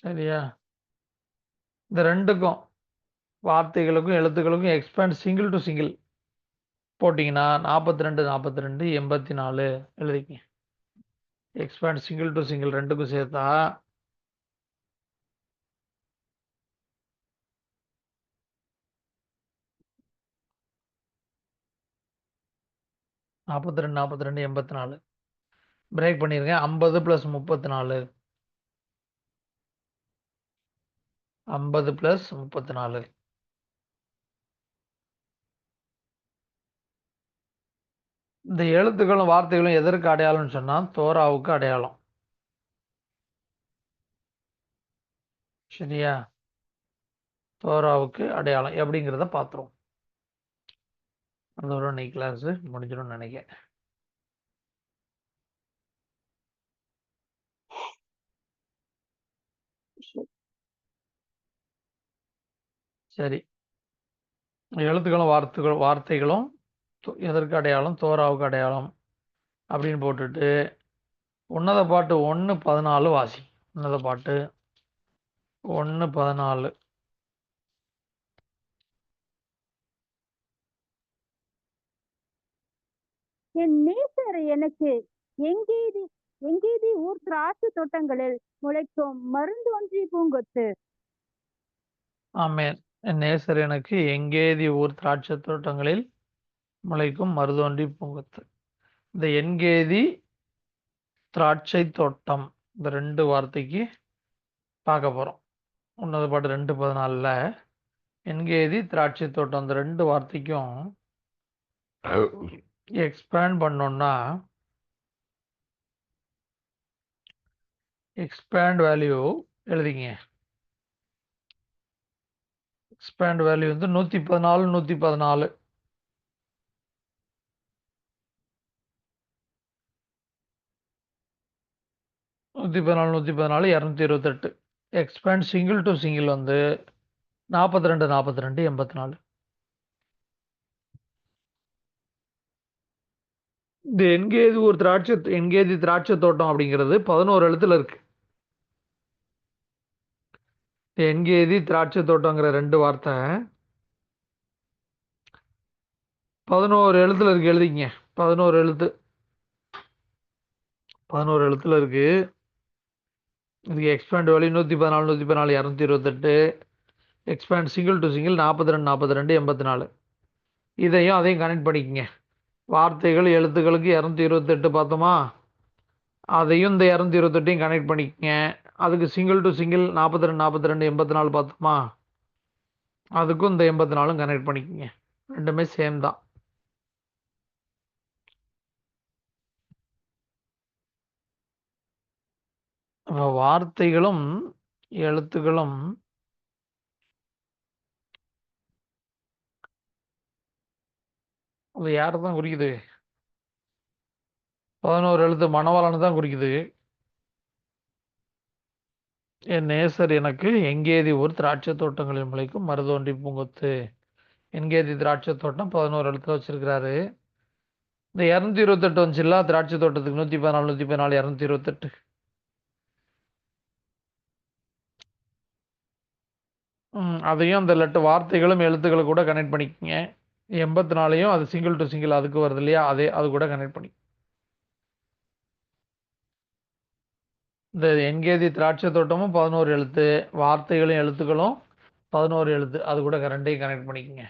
சரியா? இந்த ரெண்டுக்கும் வார்த்தைகளுக்கும் எழுத்துக்களுக்கும் எக்ஸ்பேண்ட் சிங்கிள் டு சிங்கிள் போட்டிங்கன்னா 42 42 84 எழுதிக்கங்க. எக்ஸ்பேண்ட் சிங்கிள் டு சிங்கிள் ரெண்டுக்கும் சேர்த்தா 42 42 84 பிரேக் பண்ணிருங்க. 50 + 34 50 + 34 இந்த எழுத்துக்களும் வார்த்தைகளும் எதற்கு அடையாளம்னு சொன்னா தோராவுக்கு அடையாளம். சரியா? தோராவுக்கு அடையாளம் எப்படிங்கிறத பார்த்துருவோம். அதோட இன்னைக்கு கிளாஸ் முடிஞ்சிடும் நினைக்கிறேன். சரி, எழுத்துக்களும் வார்த்தைகளும் எதற்கு அடையாளம் தோராவுக்கு அடையாளம் அப்படின்னு போட்டுட்டு உன்னத பாட்டு 1:14 வாசி. உன்னத பாட்டு 1:14 என் நேசர் எனக்கு எங்கேதி ஊர் திராட்சை தோட்டங்களில் முளைக்கும் மருந்தோன்றி பூங்கொத்து. ஆமென். என் நேசர் எனக்கு எங்கேதி ஊர் திராட்சை தோட்டங்களில் முளைக்கும் மருதோன்றி பூங்கொத்து. இந்த என்கேதி திராட்சை தோட்டம் இந்த 2 வார்த்தைக்கு பார்க்க போறோம். உன்னத பாட்டு 2:14 என்கேதி திராட்சை தோட்டம் இந்த 2 வார்த்தைக்கும் எக்ஸ்பேண்ட் பண்ணோம்னா எக்ஸ்பேண்ட் வேல்யூ எழுதிங்க. எக்ஸ்பேண்ட் வேல்யூ வந்து 114 114 114 228. எக்ஸ்பேண்ட் சிங்கிள் டு சிங்கிள் வந்து 42 42 84. இந்த என்கேதி திராட்சை தோட்டம் அப்படிங்கிறது 11 எழுத்துல இருக்கு. என்கேதி திராட்சை தோட்டங்கிற 2 வார்த்தை 11 எழுத்துல இருக்கு. எழுதிங்க, 11 எழுத்துல இருக்கு. இதுக்கு expand value 114 114 228. Expand single to single 42 42 84. இதையும் அதையும் கனெக்ட் பண்ணிக்கங்க. வார்த்தைகள் எழுத்துக்களுக்கு 228 பார்த்தோமா, அதையும் இந்த 228 கனெக்ட் பண்ணிக்கங்க. அதுக்கு சிங்கிள் டு சிங்கிள் 42 42 84 பார்த்தோமா, அதுக்கும் இந்த 84 கனெக்ட் பண்ணிக்கங்க. ரெண்டுமே சேம் தான். வார்த்தைகளும் எழுத்துக்களும் அது யாரை தான் குறிக்குது? 11 எழுத்து மணவாளனை தான் குறிக்குது. என் நேசர் எனக்கு எங்கேதி ஒரு திராட்சை தோட்டங்களில் முளைக்கும் மருதோண்டி பூங்கொத்து. என்கேதி திராட்சை தோட்டம் 11 எழுத்துல வச்சிருக்கிறாரு. இந்த 228 வந்துச்சுல்ல திராட்சை தோட்டத்துக்கு 114 114 228. அதையும் அந்த வார்த்தைகளும் எழுத்துக்களை கூட கனெக்ட் பண்ணிக்கங்க. 84 அது சிங்கிள் டு சிங்கிள் அதுக்கு வருது இல்லையா, அது கூட கனெக்ட் பண்ணி. இந்த என்கேதி திராட்சை தோட்டமும் 11 எழுத்து, வார்த்தைகளும் எழுத்துக்களும் 11 எழுத்து, அது கூட ரெண்டையும் கனெக்ட் பண்ணிக்கங்க.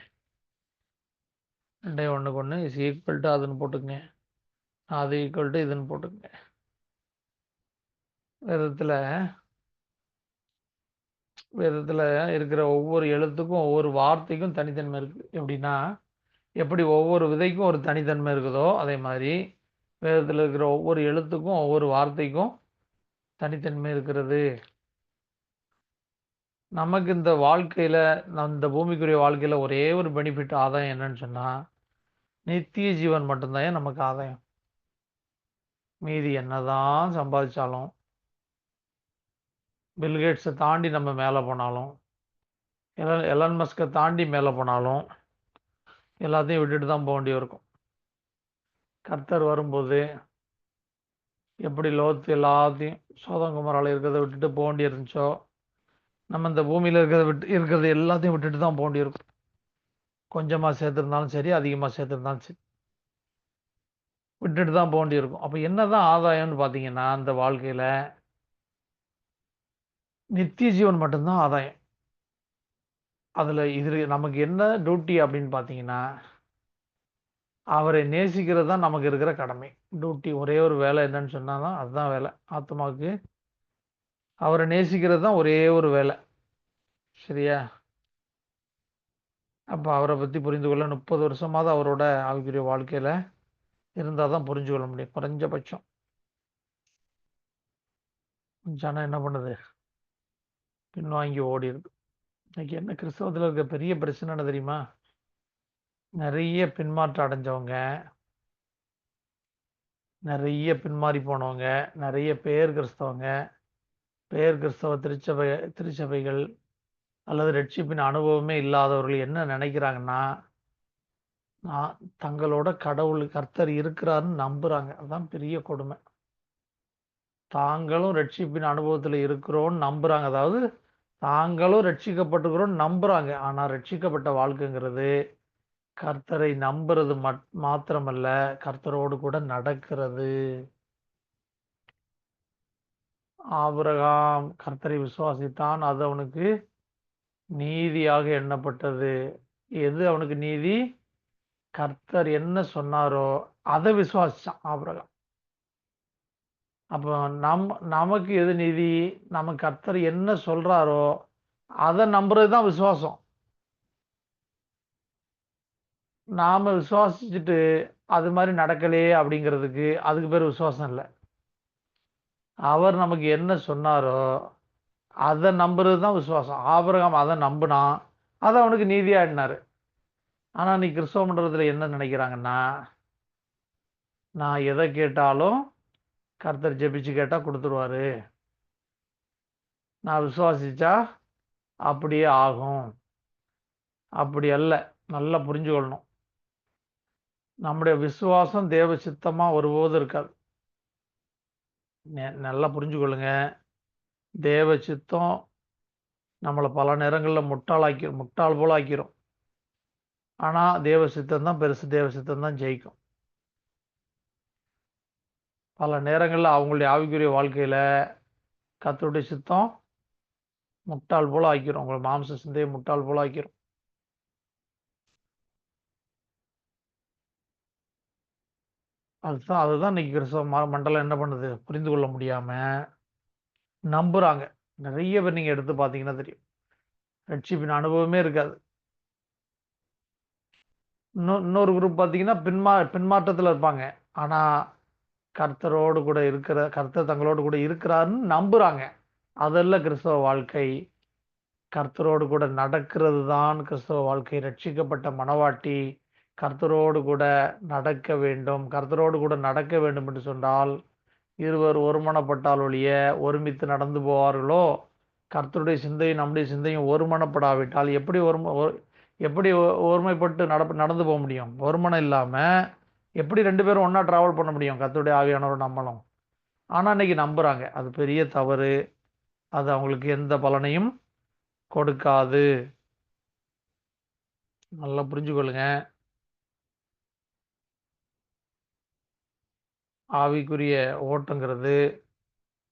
ரெண்டையும் ஒன்றுக்கு ஒன்று இஸ் ஈக்குவல் டு அதுன்னு போட்டுக்கங்க, அது ஈக்குவல் டு இதுன்னு போட்டுக்கங்க. வேதத்தில் இருக்கிற ஒவ்வொரு எழுத்துக்கும் ஒவ்வொரு வார்த்தைக்கும் தனித்தன்மை இருக்குது. எப்படின்னா, எப்படி ஒவ்வொரு விதைக்கும் ஒரு தனித்தன்மை இருக்குதோ அதே மாதிரி வேதத்தில் இருக்கிற ஒவ்வொரு எழுத்துக்கும் ஒவ்வொரு வார்த்தைக்கும் தனித்தன்மை இருக்கிறது. நமக்கு இந்த வாழ்க்கையில், இந்த பூமிக்குரிய வாழ்க்கையில் ஒரே ஒரு பெனிஃபிட் ஆதாயம் என்னன்னு சொன்னால், நித்திய ஜீவன் மட்டும்தான் நமக்கு ஆதாயம். மீதி என்னதான் சம்பாதிச்சாலும், பில்கேட்ஸை தாண்டி நம்ம மேலே போனாலும், எலன் மஸ்கை தாண்டி மேலே போனாலும் எல்லாத்தையும் விட்டுட்டு தான் போக வேண்டிய இருக்கும். கர்த்தர் வரும்போது எப்படி லோத்து எல்லாத்தையும் சோதம் குமாரால் இருக்கிறத விட்டுட்டு போக வேண்டி இருந்துச்சோ, நம்ம இந்த பூமியில் இருக்கிறது எல்லாத்தையும் விட்டுட்டு தான் போக வேண்டியிருக்கும். கொஞ்சமாக சேர்த்துருந்தாலும் சரி, அதிகமாக சேர்த்துருந்தாலும் சரி, விட்டுட்டு தான் போக வேண்டியிருக்கும். அப்போ என்ன தான் ஆதாயம்னு பார்த்தீங்கன்னா, அந்த வாழ்க்கையில் நித்திய ஜீவன் மட்டும்தான் ஆதாயம். அதில் நமக்கு என்ன டியூட்டி அப்படின்னு பார்த்தீங்கன்னா, அவரை நேசிக்கிறது தான் நமக்கு இருக்கிற கடமை, டியூட்டி. ஒரே ஒரு வேலை என்னன்னு சொன்னால் தான் அதுதான் வேலை. ஆத்மாவுக்கு அவரை நேசிக்கிறது தான் ஒரே ஒரு வேலை. சரியா? அப்போ அவரை பற்றி புரிந்து கொள்ள 30 வருஷமாவது அவரோட ஆவிக்குரிய வாழ்க்கையில் இருந்தால் தான் புரிஞ்சு கொள்ள முடியும். குறைஞ்சபட்சம். ஜனம் என்ன பண்ணுது? பின்வாங்கி ஓடி இருக்கு. இன்னைக்கு என்ன கிறிஸ்தவத்தில் இருக்க பெரிய பிரச்சனை என்ன தெரியுமா? நிறைய பின்மாற்றம் அடைஞ்சவங்க, நிறைய பின்மாறி போனவங்க, நிறைய பேர் கிறிஸ்தவ திருச்சபைகள் அல்லது ரட்சிப்பின் அனுபவமே இல்லாதவர்கள் என்ன நினைக்கிறாங்கன்னா, தங்களோட கர்த்தர் இருக்கிறாருன்னு நம்புறாங்க. அதுதான் பெரிய கொடுமை. தாங்களும் ரட்சிப்பின் அனுபவத்தில் இருக்கிறோன்னு நம்புறாங்க. அதாவது தாங்களும் ரட்சிக்கப்பட்டிருக்கிறோன்னு நம்புறாங்க. ஆனால் ரட்சிக்கப்பட்ட வாழ்க்கைங்கிறது கர்த்தரை நம்புறது மாத்திரமல்ல, கர்த்தரோடு கூட நடக்கிறது. ஆபிரகாம் கர்த்தரை விசுவாசித்தான், அது அவனுக்கு நீதியாக எண்ணப்பட்டது. எது அவனுக்கு நீதி? கர்த்தர் என்ன சொன்னாரோ அதை விசுவாசிச்சான் ஆபிரகாம். அப்போ நமக்கு எது நீதி? நம்ம கர்த்தர் என்ன சொல்றாரோ அதை நம்புறது தான் விசுவாசம். நாம விசுவாசிச்சுட்டு அது மாதிரி நடக்கலையே அப்படிங்கிறதுக்கு அதுக்கு பேர் விசுவாசம் இல்லை. அவர் நமக்கு என்ன சொன்னாரோ அதை நம்புறது தான் விசுவாசம். ஆபிரகாம் அதை நம்பினான், அதை அவனுக்கு நீதியாடினாரு. ஆனா நீ கிறிஸ்தவ மண்டலத்தில் என்ன நினைக்கிறாங்கன்னா, நான் எதை கேட்டாலும் கர்த்தர் ஜெபிச்சு கேட்டா கொடுத்துருவாரு, நான் விசுவாசிச்சா அப்படியே ஆகும். அப்படி அல்ல. நல்லா புரிஞ்சுக்கொள்ளணும். நம்முடைய விசுவாசம் தேவ சித்தமா ஒருபோதும் இருக்காது. நல்லா புரிஞ்சுக்கொள்ளுங்க. தேவ சித்தம் நம்மளை பல நேரங்களில் முட்டாள் போல ஆக்கிரும். ஆனா தேவ சித்தம் தான் பெருசு. தேவ சித்தம் தான் ஜெயிக்கும். பல நேரங்களில் அவங்களுடைய ஆவிக்குரிய வாழ்க்கையில கர்த்தருடைய சித்தம் முட்டாள் போல ஆக்கிரும். உங்களை மாம்ச சிந்தையை முட்டாள் போல ஆக்கிரும். அதுதான் இன்னைக்கு கிறிஸ்தவ மண்டலம் என்ன பண்ணுது, புரிந்து கொள்ள முடியாம நம்புறாங்க. நிறைய பேர் நீங்க எடுத்து பார்த்தீங்கன்னா தெரியும், ரட்சிப்பின் அனுபவமே இருக்காது. இன்னொரு குரூப் பார்த்தீங்கன்னா பின்மாற்றத்தில் இருப்பாங்க. ஆனா கர்த்தரோடு கூட கர்த்தர் தங்களோடு கூட இருக்கிறாருன்னு நம்புறாங்க. அதெல்லாம் கிறிஸ்தவ வாழ்க்கை. கர்த்தரோடு கூட நடக்கிறது தான் கிறிஸ்தவ வாழ்க்கை. ரட்சிக்கப்பட்ட மனவாட்டி கர்த்தரோடு கூட நடக்க வேண்டும். கர்த்தரோடு கூட நடக்க வேண்டும் என்று சொன்னால் இருவர் ஒருமனப்பட்டால் ஒழிய ஒருமித்து நடந்து போவார்களோ. கர்த்தருடைய சிந்தையும் நம்முடைய சிந்தையும் ஒருமனப்படாவிட்டால் எப்படி ஒருமைப்பட்டு நடந்து போக முடியும்? ஒருமனம் இல்லாம எப்படி 2 பேரும் ஒன்னா டிராவல் பண்ண முடியும்? கர்த்தருடைய ஆவியானவர் நம்மளும். ஆனா இன்னைக்கு நம்புறாங்க. அது பெரிய தவறு. அது அவங்களுக்கு எந்த பலனையும் கொடுக்காது. நல்லா புரிஞ்சுக்கொள்ளுங்க. ஆவிக்குரிய ஓட்டங்கிறது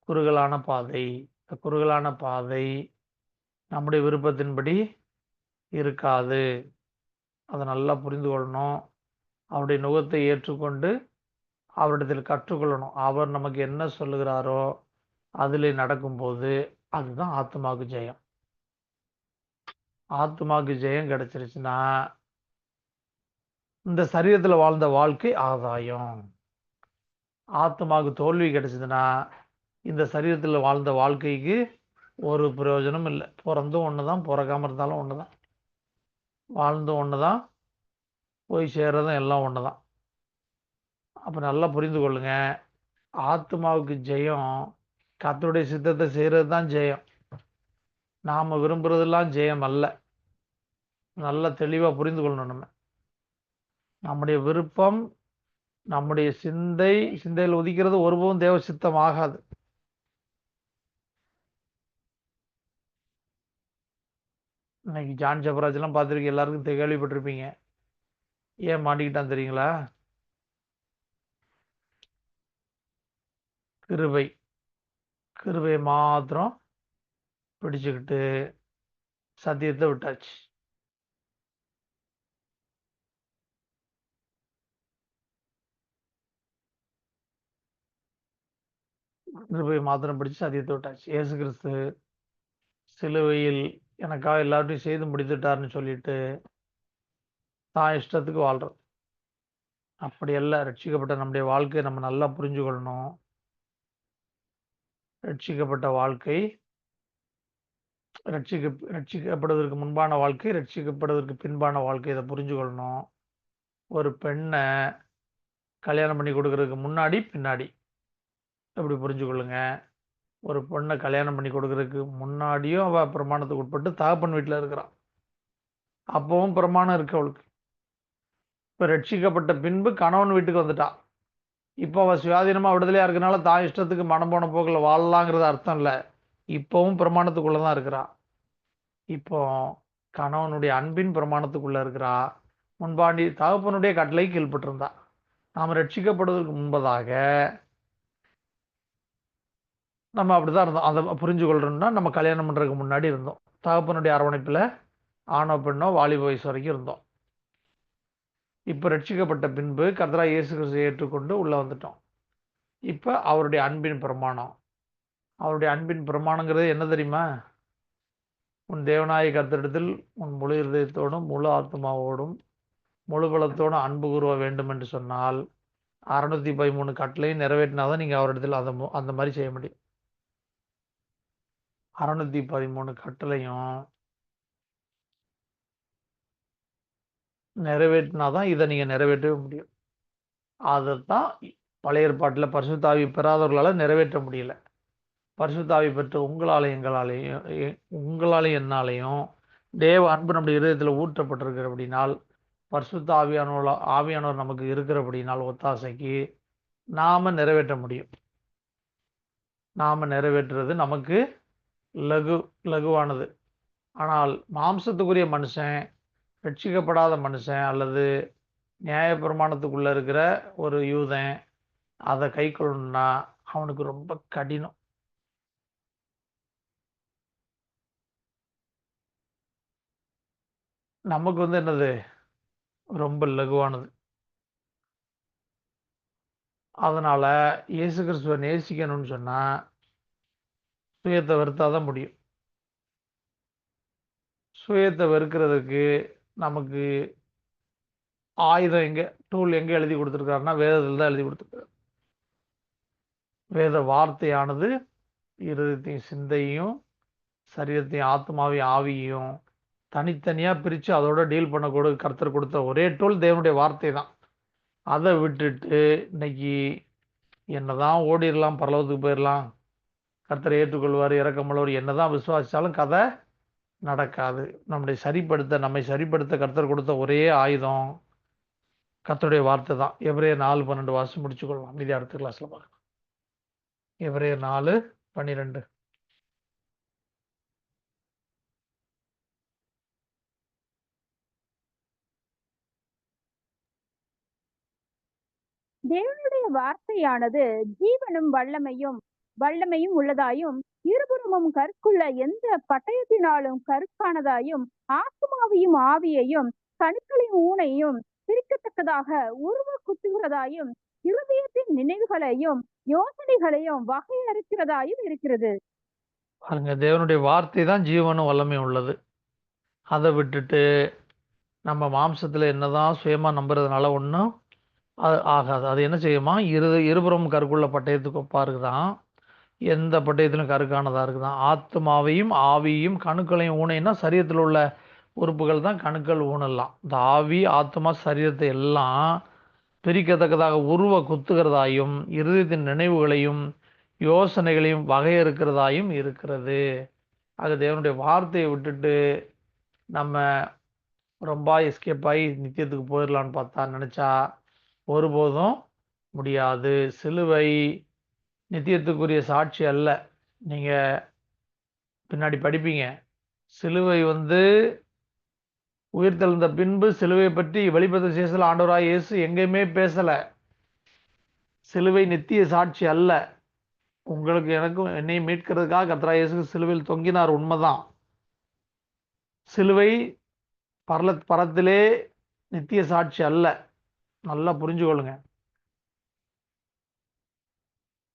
குறுகலான பாதை. இந்த குறுகலான பாதை நம்முடைய விருப்பத்தின்படி இருக்காது. அதை நல்லா புரிந்து கொள்ளணும். அவருடைய நுகத்தை ஏற்றுக்கொண்டு அவரிடத்தில் கற்றுக்கொள்ளணும். அவர் நமக்கு என்ன சொல்லுகிறாரோ அதில் நடக்கும்போது அதுதான் ஆத்மாவுக்கு ஜெயம். ஆத்மாவுக்கு ஜெயம் கிடைச்சிருச்சுன்னா இந்த சரீரத்தில் வாழ்ந்த வாழ்க்கை ஆதாயம். ஆத்மாவுக்கு தோல்வி கிடைச்சதுன்னா இந்த சரீரத்தில் வாழ்ந்த வாழ்க்கைக்கு ஒரு பிரயோஜனம் இல்லை. பிறந்தும் ஒன்று தான், பிறக்காம இருந்தாலும் ஒன்று தான், வாழ்ந்தும் ஒன்று தான், போய் சேர்றதும் எல்லாம் ஒன்று தான். அப்போ நல்லா புரிந்து கொள்ளுங்க. ஆத்மாவுக்கு ஜெயம் கர்த்தருடைய சித்தத்தை செய்கிறது தான் ஜெயம். நாம் விரும்புறதெல்லாம் ஜெயம் அல்ல. நல்லா தெளிவாக புரிந்து கொள்ளணும். நம்முடைய விருப்பம், நம்முடைய சிந்தையில் உதிக்கிறது ஒருபோதும் தேவ சித்தம் ஆகாது. இன்னைக்கு ஜான் ஜெபராஜ்லாம் பார்த்துருக்கீங்க, எல்லாருக்கும் கேள்விப்பட்டிருப்பீங்க. ஏன் மாட்டிக்கிட்டான் தெரியுங்களா? கிருபை மாத்திரம் பிடிச்சுக்கிட்டு சத்தியத்தை விட்டாச்சு. கிருபை மாத்திரம் பிடிச்சு சத்தியத்தை விட்டாச்சு. இயேசு கிறிஸ்து சிலுவையில் எனக்காக எல்லாத்தையும் செய்து முடித்துட்டாருன்னு சொல்லிட்டு தான் இஷ்டத்துக்கு வாழ்றோம். அப்படி எல்லாம் ரட்சிக்கப்பட்ட நம்முடைய வாழ்க்கையை நம்ம நல்லா புரிஞ்சுக்கொள்ளணும். ரட்சிக்கப்பட்ட வாழ்க்கை, ரட்சிக்கப்படுவதற்கு முன்பான வாழ்க்கை, ரட்சிக்கப்படுவதற்கு பின்பான வாழ்க்கை, இதை புரிஞ்சுக்கொள்ளணும். ஒரு பெண்ணை கல்யாணம் பண்ணி கொடுக்கறதுக்கு முன்னாடி பின்னாடி எப்படி புரிஞ்சுக்கொள்ளுங்க. ஒரு பொண்ணை கல்யாணம் பண்ணி கொடுக்கறதுக்கு முன்னாடியும் அவள் பிரமாணத்துக்கு உட்பட்டு தகப்பன் வீட்டில் இருக்கிறான். அப்பவும் பிரமாணம் இருக்கு அவளுக்கு. இப்போ ரட்சிக்கப்பட்ட பின்பு கணவன் வீட்டுக்கு வந்துட்டான். இப்போ அவள் சுயாதீனமாக விடுதலையாக இருக்கனால தான் இஷ்டத்துக்கு மனம் போன போக்கில் வாழலாங்கிறது அர்த்தம் இல்லை. இப்போவும் பிரமாணத்துக்குள்ளே தான் இருக்கிறா. இப்போ கணவனுடைய அன்பின் பிரமாணத்துக்குள்ளே இருக்கிறா. முன்பாண்டி தகப்பனுடைய கட்டளை கீழ்பட்டிருந்தா. நாம் ரட்சிக்கப்படுவதற்கு முன்பதாக நம்ம அப்படிதான் இருந்தோம். அதை புரிஞ்சு கொள்றோம்னா நம்ம கல்யாணம் பண்ணுறதுக்கு முன்னாடி இருந்தோம். தகப்பனுடைய அரவணைப்பில் ஆணோ பெண்ணோ வாலிப வயசு வரைக்கும் இருந்தோம். இப்போ ரட்சிக்கப்பட்ட பின்பு கர்த்தராகிய இயேசு கிறிஸ்துவை ஏற்றுக்கொண்டு உள்ளே வந்துட்டோம். இப்போ அவருடைய அன்பின் பிரமாணம். அவருடைய அன்பின் பிரமாணங்கிறது என்ன தெரியுமா? உன் தேவனாய கர்த்தரிடத்தில் உன் முழு இருதயத்தோடும் முழு ஆத்மாவோடும் முழு பலத்தோடும் அன்பு கூற வேண்டும் என்று சொன்னால் 613 கட்டளையும் நிறைவேற்றினாதான் நீங்கள் அவரிடத்தில் அந்த மாதிரி செய்ய முடியும். 613 கட்டளையும் நிறைவேற்றினா தான் இதை நீங்கள் நிறைவேற்றவே முடியும். அதைத்தான் பழைய ஏற்பாட்டில் பரிசுத்த ஆவி பெறாதவர்களால் நிறைவேற்ற முடியல. பரிசுத்த ஆவி பெற்ற உங்களாலையும் என்னாலையும் தேவ அன்பு நம்முடைய இதயத்தில் ஊற்றப்பட்டிருக்கிற அப்படினால், பரிசுத்த ஆவியானவர் நமக்கு இருக்கிறபடினால் ஒத்தாசைக்கு நாம நிறைவேற்ற முடியும். நாம நிறைவேற்றுறது நமக்கு லகுவானது. ஆனால் மாம்சத்துக்குரிய மனுஷன், ரட்சிக்கப்படாத மனுஷன் அல்லது நியாயப்பிரமாணத்துக்குள்ள இருக்கிற ஒரு யூதன் அதை கை கொள்ளணும்னா அவனுக்கு ரொம்ப கடினம். நமக்கு என்னது ரொம்ப லகுவானது. அதனால இயேசு கிறிஸ்துவை நேசிக்கணும்னு சொன்னா சுயத்தை வெறுத்தாதான் முடியும். சுயத்தை வெறுக்கிறதுக்கு நமக்கு ஆயுதம் டூல் எங்க எழுதி கொடுத்துருக்காருன்னா வேதத்தில் தான் எழுதி கொடுத்துருக்காரு. வேத வார்த்தையானது இருதயத்தையும் சிந்தையும் சரீரத்தையும் ஆத்மாவையும் ஆவியையும் தனித்தனியா பிரித்து அதோட டீல் பண்ணக்கூட கர்த்தர் கொடுத்த ஒரே டூல் தேவனுடைய வார்த்தை தான். அதை விட்டுட்டு இன்னைக்கு என்னதான் ஓடிடலாம், பரலோகத்துக்கு போயிடலாம், கர்த்தரை ஏற்றுக்கொள்வார், இறக்கமுள்ளவர், என்னதான் விசுவாசித்தாலும் கதை நடக்காது. நம்மை சரிப்படுத்த கர்த்தர் கொடுத்த ஒரே ஆயுதம் கர்த்தருடைய வார்த்தை தான். எபிரேயர் 4:12 வாசி முடிச்சுக்கொள்ளலாம். மீதி அடுத்த கிளாஸ்ல பார்க்கலாம். எபிரேயர் 4:12. தேவனுடைய வார்த்தையானது ஜீவனும் வல்லமையும் உள்ளதாயும் இருபுறமும் கற்குள்ள எந்த பட்டயத்தினாலும் கற்கானதாயும் ஆத்மாவையும் ஆவியையும் கணுக்களையும் ஊனையும் பிரிக்கத்தக்கதாக உருவ குத்துகிறதாயும் இருதயத்தின் நினைவுகளையும் யோசனைகளையும் வகையறுக்கிறதாயும் இருக்கிறது. பாருங்க, தேவனுடைய வார்த்தை தான் ஜீவனும் வல்லமையும் உள்ளது. அதை விட்டுட்டு நம்ம மாம்சத்துல என்னதான் சுயமா நம்புறதுனால ஒன்றும் ஆகாது. அது என்ன செய்யுமா, இருபுறம் கருக்குள்ள பட்டயத்துக்கு ஒப்பா இருக்குதான், எந்த பட்டயத்திலும் கருக்கானதாக இருக்குதான். ஆத்மாவையும் ஆவியையும் கணுக்களையும் ஊனைன்னா சரீரத்தில் உள்ள உறுப்புகள் தான் கணுக்கள் ஊனெல்லாம். இந்த ஆவி ஆத்மா சரீரத்தை எல்லாம் பிரிக்கத்தக்கதாக உருவ குத்துகிறதாயும் இருதயத்தின் நினைவுகளையும் யோசனைகளையும் வகையறுக்கிறதாயும் இருக்கிறது. அது தேவனுடைய வார்த்தையை விட்டுட்டு நம்ம ரொம்ப எஸ்கேப் ஆகி நித்தியத்துக்கு போயிடலான்னு பார்த்தா நினச்சா ஒருபோதும் முடியாது. சிலுவை நித்தியத்துக்குரிய சாட்சி அல்ல. நீங்கள் பின்னாடி படிப்பீங்க. சிலுவை உயிர்த்தெழுந்த பின்பு சிலுவை பற்றி வெளிப்படுத்த விசேஷத்தில் ஆண்டவராய் இயேசு எங்கேயுமே பேசலை. சிலுவை நித்திய சாட்சி அல்ல. உங்களுக்கு எனக்கும் என்னையும் மீட்கிறதுக்காக கர்த்தராகிய இயேசு சிலுவையில் தொங்கினார், உண்மைதான். சிலுவை பரத்திலே நித்திய சாட்சி அல்ல. நல்லா புரிஞ்சுக்கொள்ளுங்க.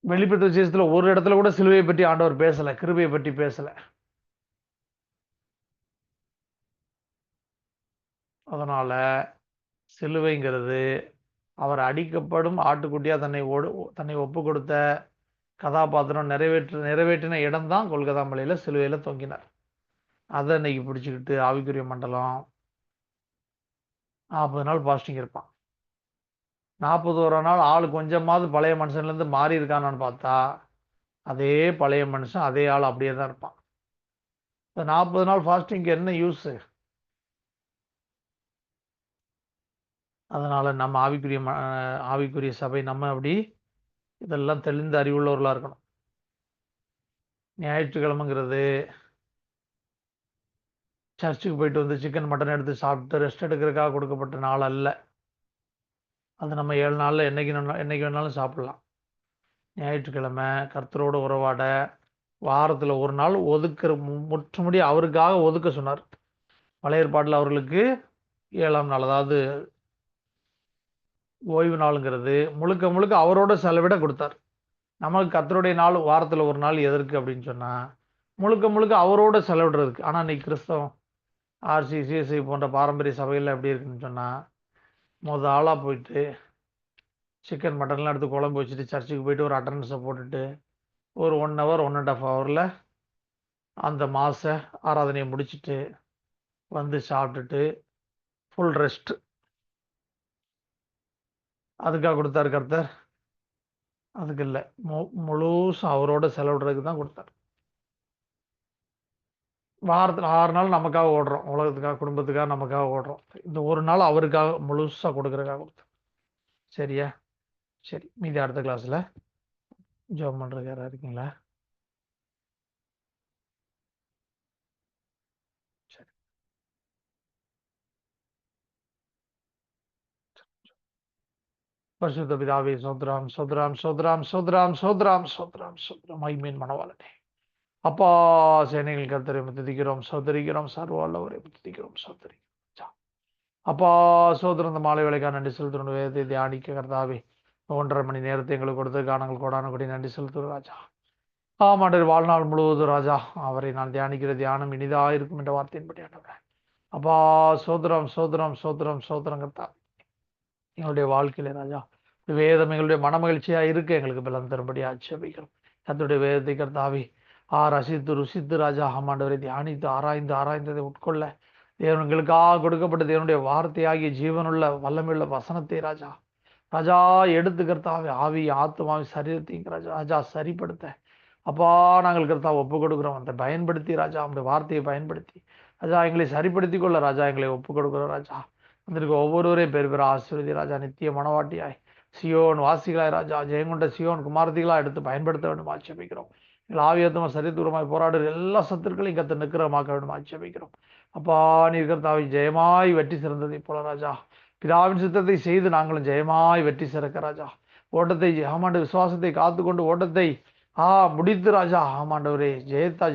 வெளிப்படுத்த விசேஷத்தில் ஒரு இடத்துல கூட சிலுவையை பற்றி ஆண்டவர் பேசலை, கிருபையை பற்றி பேசலை. அதனால சிலுவைங்கிறது அவர் அடிக்கப்படும் ஆட்டுக்குட்டியா தன்னை ஒப்பு கொடுத்த கதாபாத்திரம் நிறைவேற்றின இடம்தான் கொல்கத்தா மலையில சிலுவையில தொங்கினார். அதை இன்னைக்கு பிடிச்சிக்கிட்டு ஆவிக்குரிய மண்டலம் 40 நாள் பாஸ்டிங் இருப்பான். 41 நாள் ஆள் கொஞ்சமாவது பழைய மனுஷன்லேருந்து மாறி இருக்கானான்னு பார்த்தா அதே பழைய மனுஷன் அதே ஆள் அப்படியே தான் இருப்பான். இந்த 40 நாள் ஃபாஸ்டிங்க்கு என்ன யூஸ்? அதனால நம்ம ஆவிக்குரிய சபை நம்ம அப்படி இதெல்லாம் தெளிந்த அறிவுள்ளவர்களாக இருக்கணும். ஞாயிற்றுக்கிழமைங்கிறது சர்ச்சுக்கு போயிட்டு சிக்கன் மட்டன் எடுத்து சாப்பிட்டு ரெஸ்ட் எடுக்கிறதுக்காக கொடுக்கப்பட்ட நாள் அல்ல. அது நம்ம 7 நாளில் என்னைக்கு வேணாலும் சாப்பிடலாம். ஞாயிற்றுக்கிழமை கர்த்தரோடு உறவாட வாரத்தில் ஒரு நாள் முற்றுமுடி அவருக்காக ஒதுக்க சொன்னார். பழைய ஏற்பாட்டில் அவர்களுக்கு 7ஆம் நாள், அதாவது ஓய்வு நாளுங்கிறது முழுக்க அவரோட செலவிட கொடுத்தார். நமக்கு கர்த்தருடைய நாள் வாரத்தில் ஒரு நாள் எதற்கு அப்படின்னு சொன்னால் முழுக்க அவரோட செலவிடுறதுக்கு. ஆனால் இன்னைக்கு கிறிஸ்தவம் ஆர்சி சிஎஸ்ஐ போன்ற பாரம்பரிய சபையில் எப்படி இருக்குன்னு சொன்னால் ஆளாக போயிட்டு சிக்கன் மட்டன்லாம் எடுத்து குழம்பு வச்சுட்டு சர்ச்சுக்கு போயிட்டு ஒரு அட்டண்டன்ஸை போட்டுட்டு ஒரு 1 hour 1.5 hour அந்த மாத ஆராதனையை முடிச்சுட்டு சாப்பிட்டுட்டு ஃபுல் ரெஸ்ட் அதுக்காக கொடுத்தாரு கர்த்தர்? அதுக்கு இல்லை, முழுசும் அவரோட செலவிடுறதுக்கு தான் கொடுத்தாரு. வாரத்தில் 6 நாள் நமக்காக ஓடுறோம், உலகத்துக்காக, குடும்பத்துக்காக, நமக்காக ஓடுறோம். இந்த ஒரு நாள் அவருக்காக முழுசாக கொடுக்குறதுக்காக கொடுத்தார். சரியா? சரி, மீதி அடுத்த கிளாஸில் ஜெபம் பண்ணுறதுக்கு யாராவது இருக்கீங்களா? சரி, பரிசுத்த பிதாவே, சோத்ராம் சோத்ராம் சோத்ராம் சோத்ராம் சோத்ராம் சோத்ராம் சோத்ராம் மைமீன் மனவாளனே, அப்பா சேனைகள் கர்த்தரை துதிக்கிறோம், சோதரிக்கிறோம், சர்வால்லவரை துதிக்கிறோம், சோதரிக்கிறோம். அப்பா சோதரம், இந்த மாலை வேலைக்காக நன்றி செலுத்துறோம். வேதத்தை தியானிக்க கர்த்தாவே 1.5 மணி நேரத்தை எங்களுக்கு கொடுத்ததுக்காக நாங்கள் கோடான கொடி நன்றி செலுத்துகிறோம் ராஜா. ஆமாண்டர், வாழ்நாள் முழுவதும் ராஜா அவரை நான் தியானிக்கிற தியானம் இனிதாக இருக்கும் என்ற வார்த்தையின்படி ஆண்டவரே, அப்பா சோதரம் சோதரம் சோதரம் சோதரம் கர்த்தா, எங்களுடைய வாழ்க்கையில ராஜா வேதம் எங்களுடைய மனமகிழ்ச்சியா இருக்கு, எங்களுக்கு பலம் தரும்படி ஆட்சேபிக்கிறோம். கர்த்தருடைய வேதத்தை கர்த்தாவே ரசித்து ருசித்து ராஜா ஆமாண்டவரை தியானித்து ஆராய்ந்து ஆராய்ந்ததை உட்கொள்ள தேவன் எங்களுக்காக கொடுக்கப்பட்ட தேவனுடைய வார்த்தையாகிய ஜீவனுள்ள வல்லமையுள்ள வசனத்தை ராஜா ராஜா எடுத்து கர்த்தாவே ஆவி ஆத்மாவி சரீரத்தையும் ராஜா சரிப்படுத்த அப்பா நாங்கள் கர்த்தா ஒப்பு கொடுக்குறோம். அதை பயன்படுத்தி ராஜா அந்த வார்த்தையை பயன்படுத்தி ராஜா எங்களை சரிப்படுத்தி கொள்ள ராஜா எங்களை ஒப்பு கொடுக்குறோம் ராஜா. வந்திருக்க ஒவ்வொருவரையும் பேர் பேர் ஆசீர்வதி ராஜா, நித்திய மனவாட்டியாய் சியோன் வாசிகளாய் ராஜா ஜெயங்கொண்ட சியோன் குமாரதிகளாக எடுத்து பயன்படுத்த வேண்டும் ஆட்சேபிக்கிறோம். எங்கள் ஆவியத்தமாக சரிதூரமாய் போராடுற எல்லா சத்துருக்களையும் கத்த நிற்கிறமாக்க வேண்டும் ஆட்சேபிக்கிறோம். அப்பா நீர் கர்த்தாவை ஜெயமாய் வெற்றி சிறந்ததை போல ராஜா பிதாவின் சித்தத்தை செய்து நாங்களும் ஜெயமாய் வெற்றி சிறக்க ராஜா ஓட்டத்தை ஆமாண்டு விசுவாசத்தை காத்து கொண்டு ஓட்டத்தை முடித்து ராஜா ஆமாண்டவரே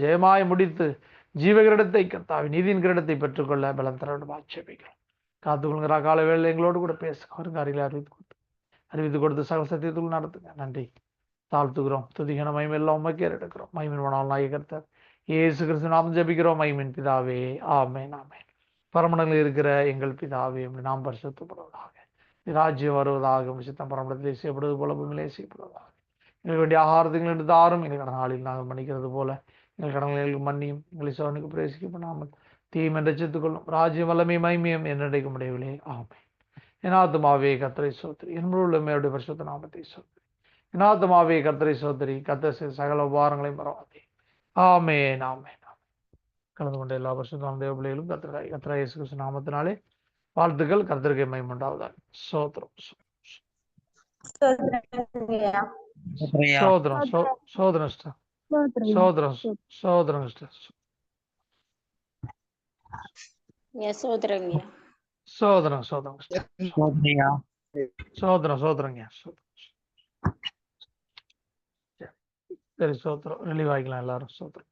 ஜெயமாய் முடித்து ஜீவகிரடத்தை கர்த்தாவை நீதியின் கிரீடத்தை பெற்றுக்கொள்ள பலம் தர வேண்டும் ஆட்சேபிக்கிறோம். காத்துக்கொள்கிற கால வேலை எங்களோடு கூட பேசுங்க, வருங்காரிகளை அறிவித்து கொடுத்து சகல சத்தியத்துக்குள் நடத்துங்க. நன்றி தாழ்த்துகிறோம், துதிகன மகிமை எல்லாம் உமக்கே எடுக்கிறோம். மகிமின் மணால் நாயக கர்த்தர் இயேசு கிறிஸ்து நாம் ஜெபிக்கிறோம். மகிமின் பிதாவே, ஆமென் ஆமென். பரமண்டங்களில் இருக்கிற எங்கள் பிதாவே, நாம் பரிசுத்தப்படுவதாக, ராஜ்யம் வருவதாக, சித்தம் பரமண்டத்திலே செய்யப்படுவது போல பூமியிலே செய்யப்படுவதாக. எங்களுக்கு வேண்டிய ஆகாரத்துக்கு எடுத்து தாரும், எங்கள் கடனாளில் நாங்கள் மன்னிக்கிறது போல எங்கள் கடன்களுக்கு மன்னியும், எங்களை சோதனைக்கு பிரவேசிக்கப்படாமல் தீமை ரட்சித்துக் கொள்ளும். ராஜ்யம் வல்லமை மகிமையும் என்றைக்கு முடியவில்லை. ஆமென். என் ஆத்துமாவே கர்த்தரை சோத்திரி, என் முழு உள்ளமையுடைய பரிசுத்த நாமத்தை சோத்திரி. என் ஆத்துமாவே கர்த்தரை சோத்திரி, கர்த்தர் செய்த சகல உபகாரங்களையும் மறவாதே. ஆமென் ஆமென். கலந்து கொண்ட எல்லா பரிசுத்த தேவ பிள்ளைகளும் கர்த்தர் இயேசு கிறிஸ்து நாமத்தினாலே வாழ்த்துக்கள். கர்த்தருக்கு மகிமை உண்டாவதாக. சோத்திரம் சோதரம் சோதரம் சோதரம் சோதரம் சோதரம் சோதரம் சோதரம் சோதரங்க. சரி, சோத்திரம் ரிலீவ் ஆகிக்கலாம் எல்லாரும். சோத்திரம்.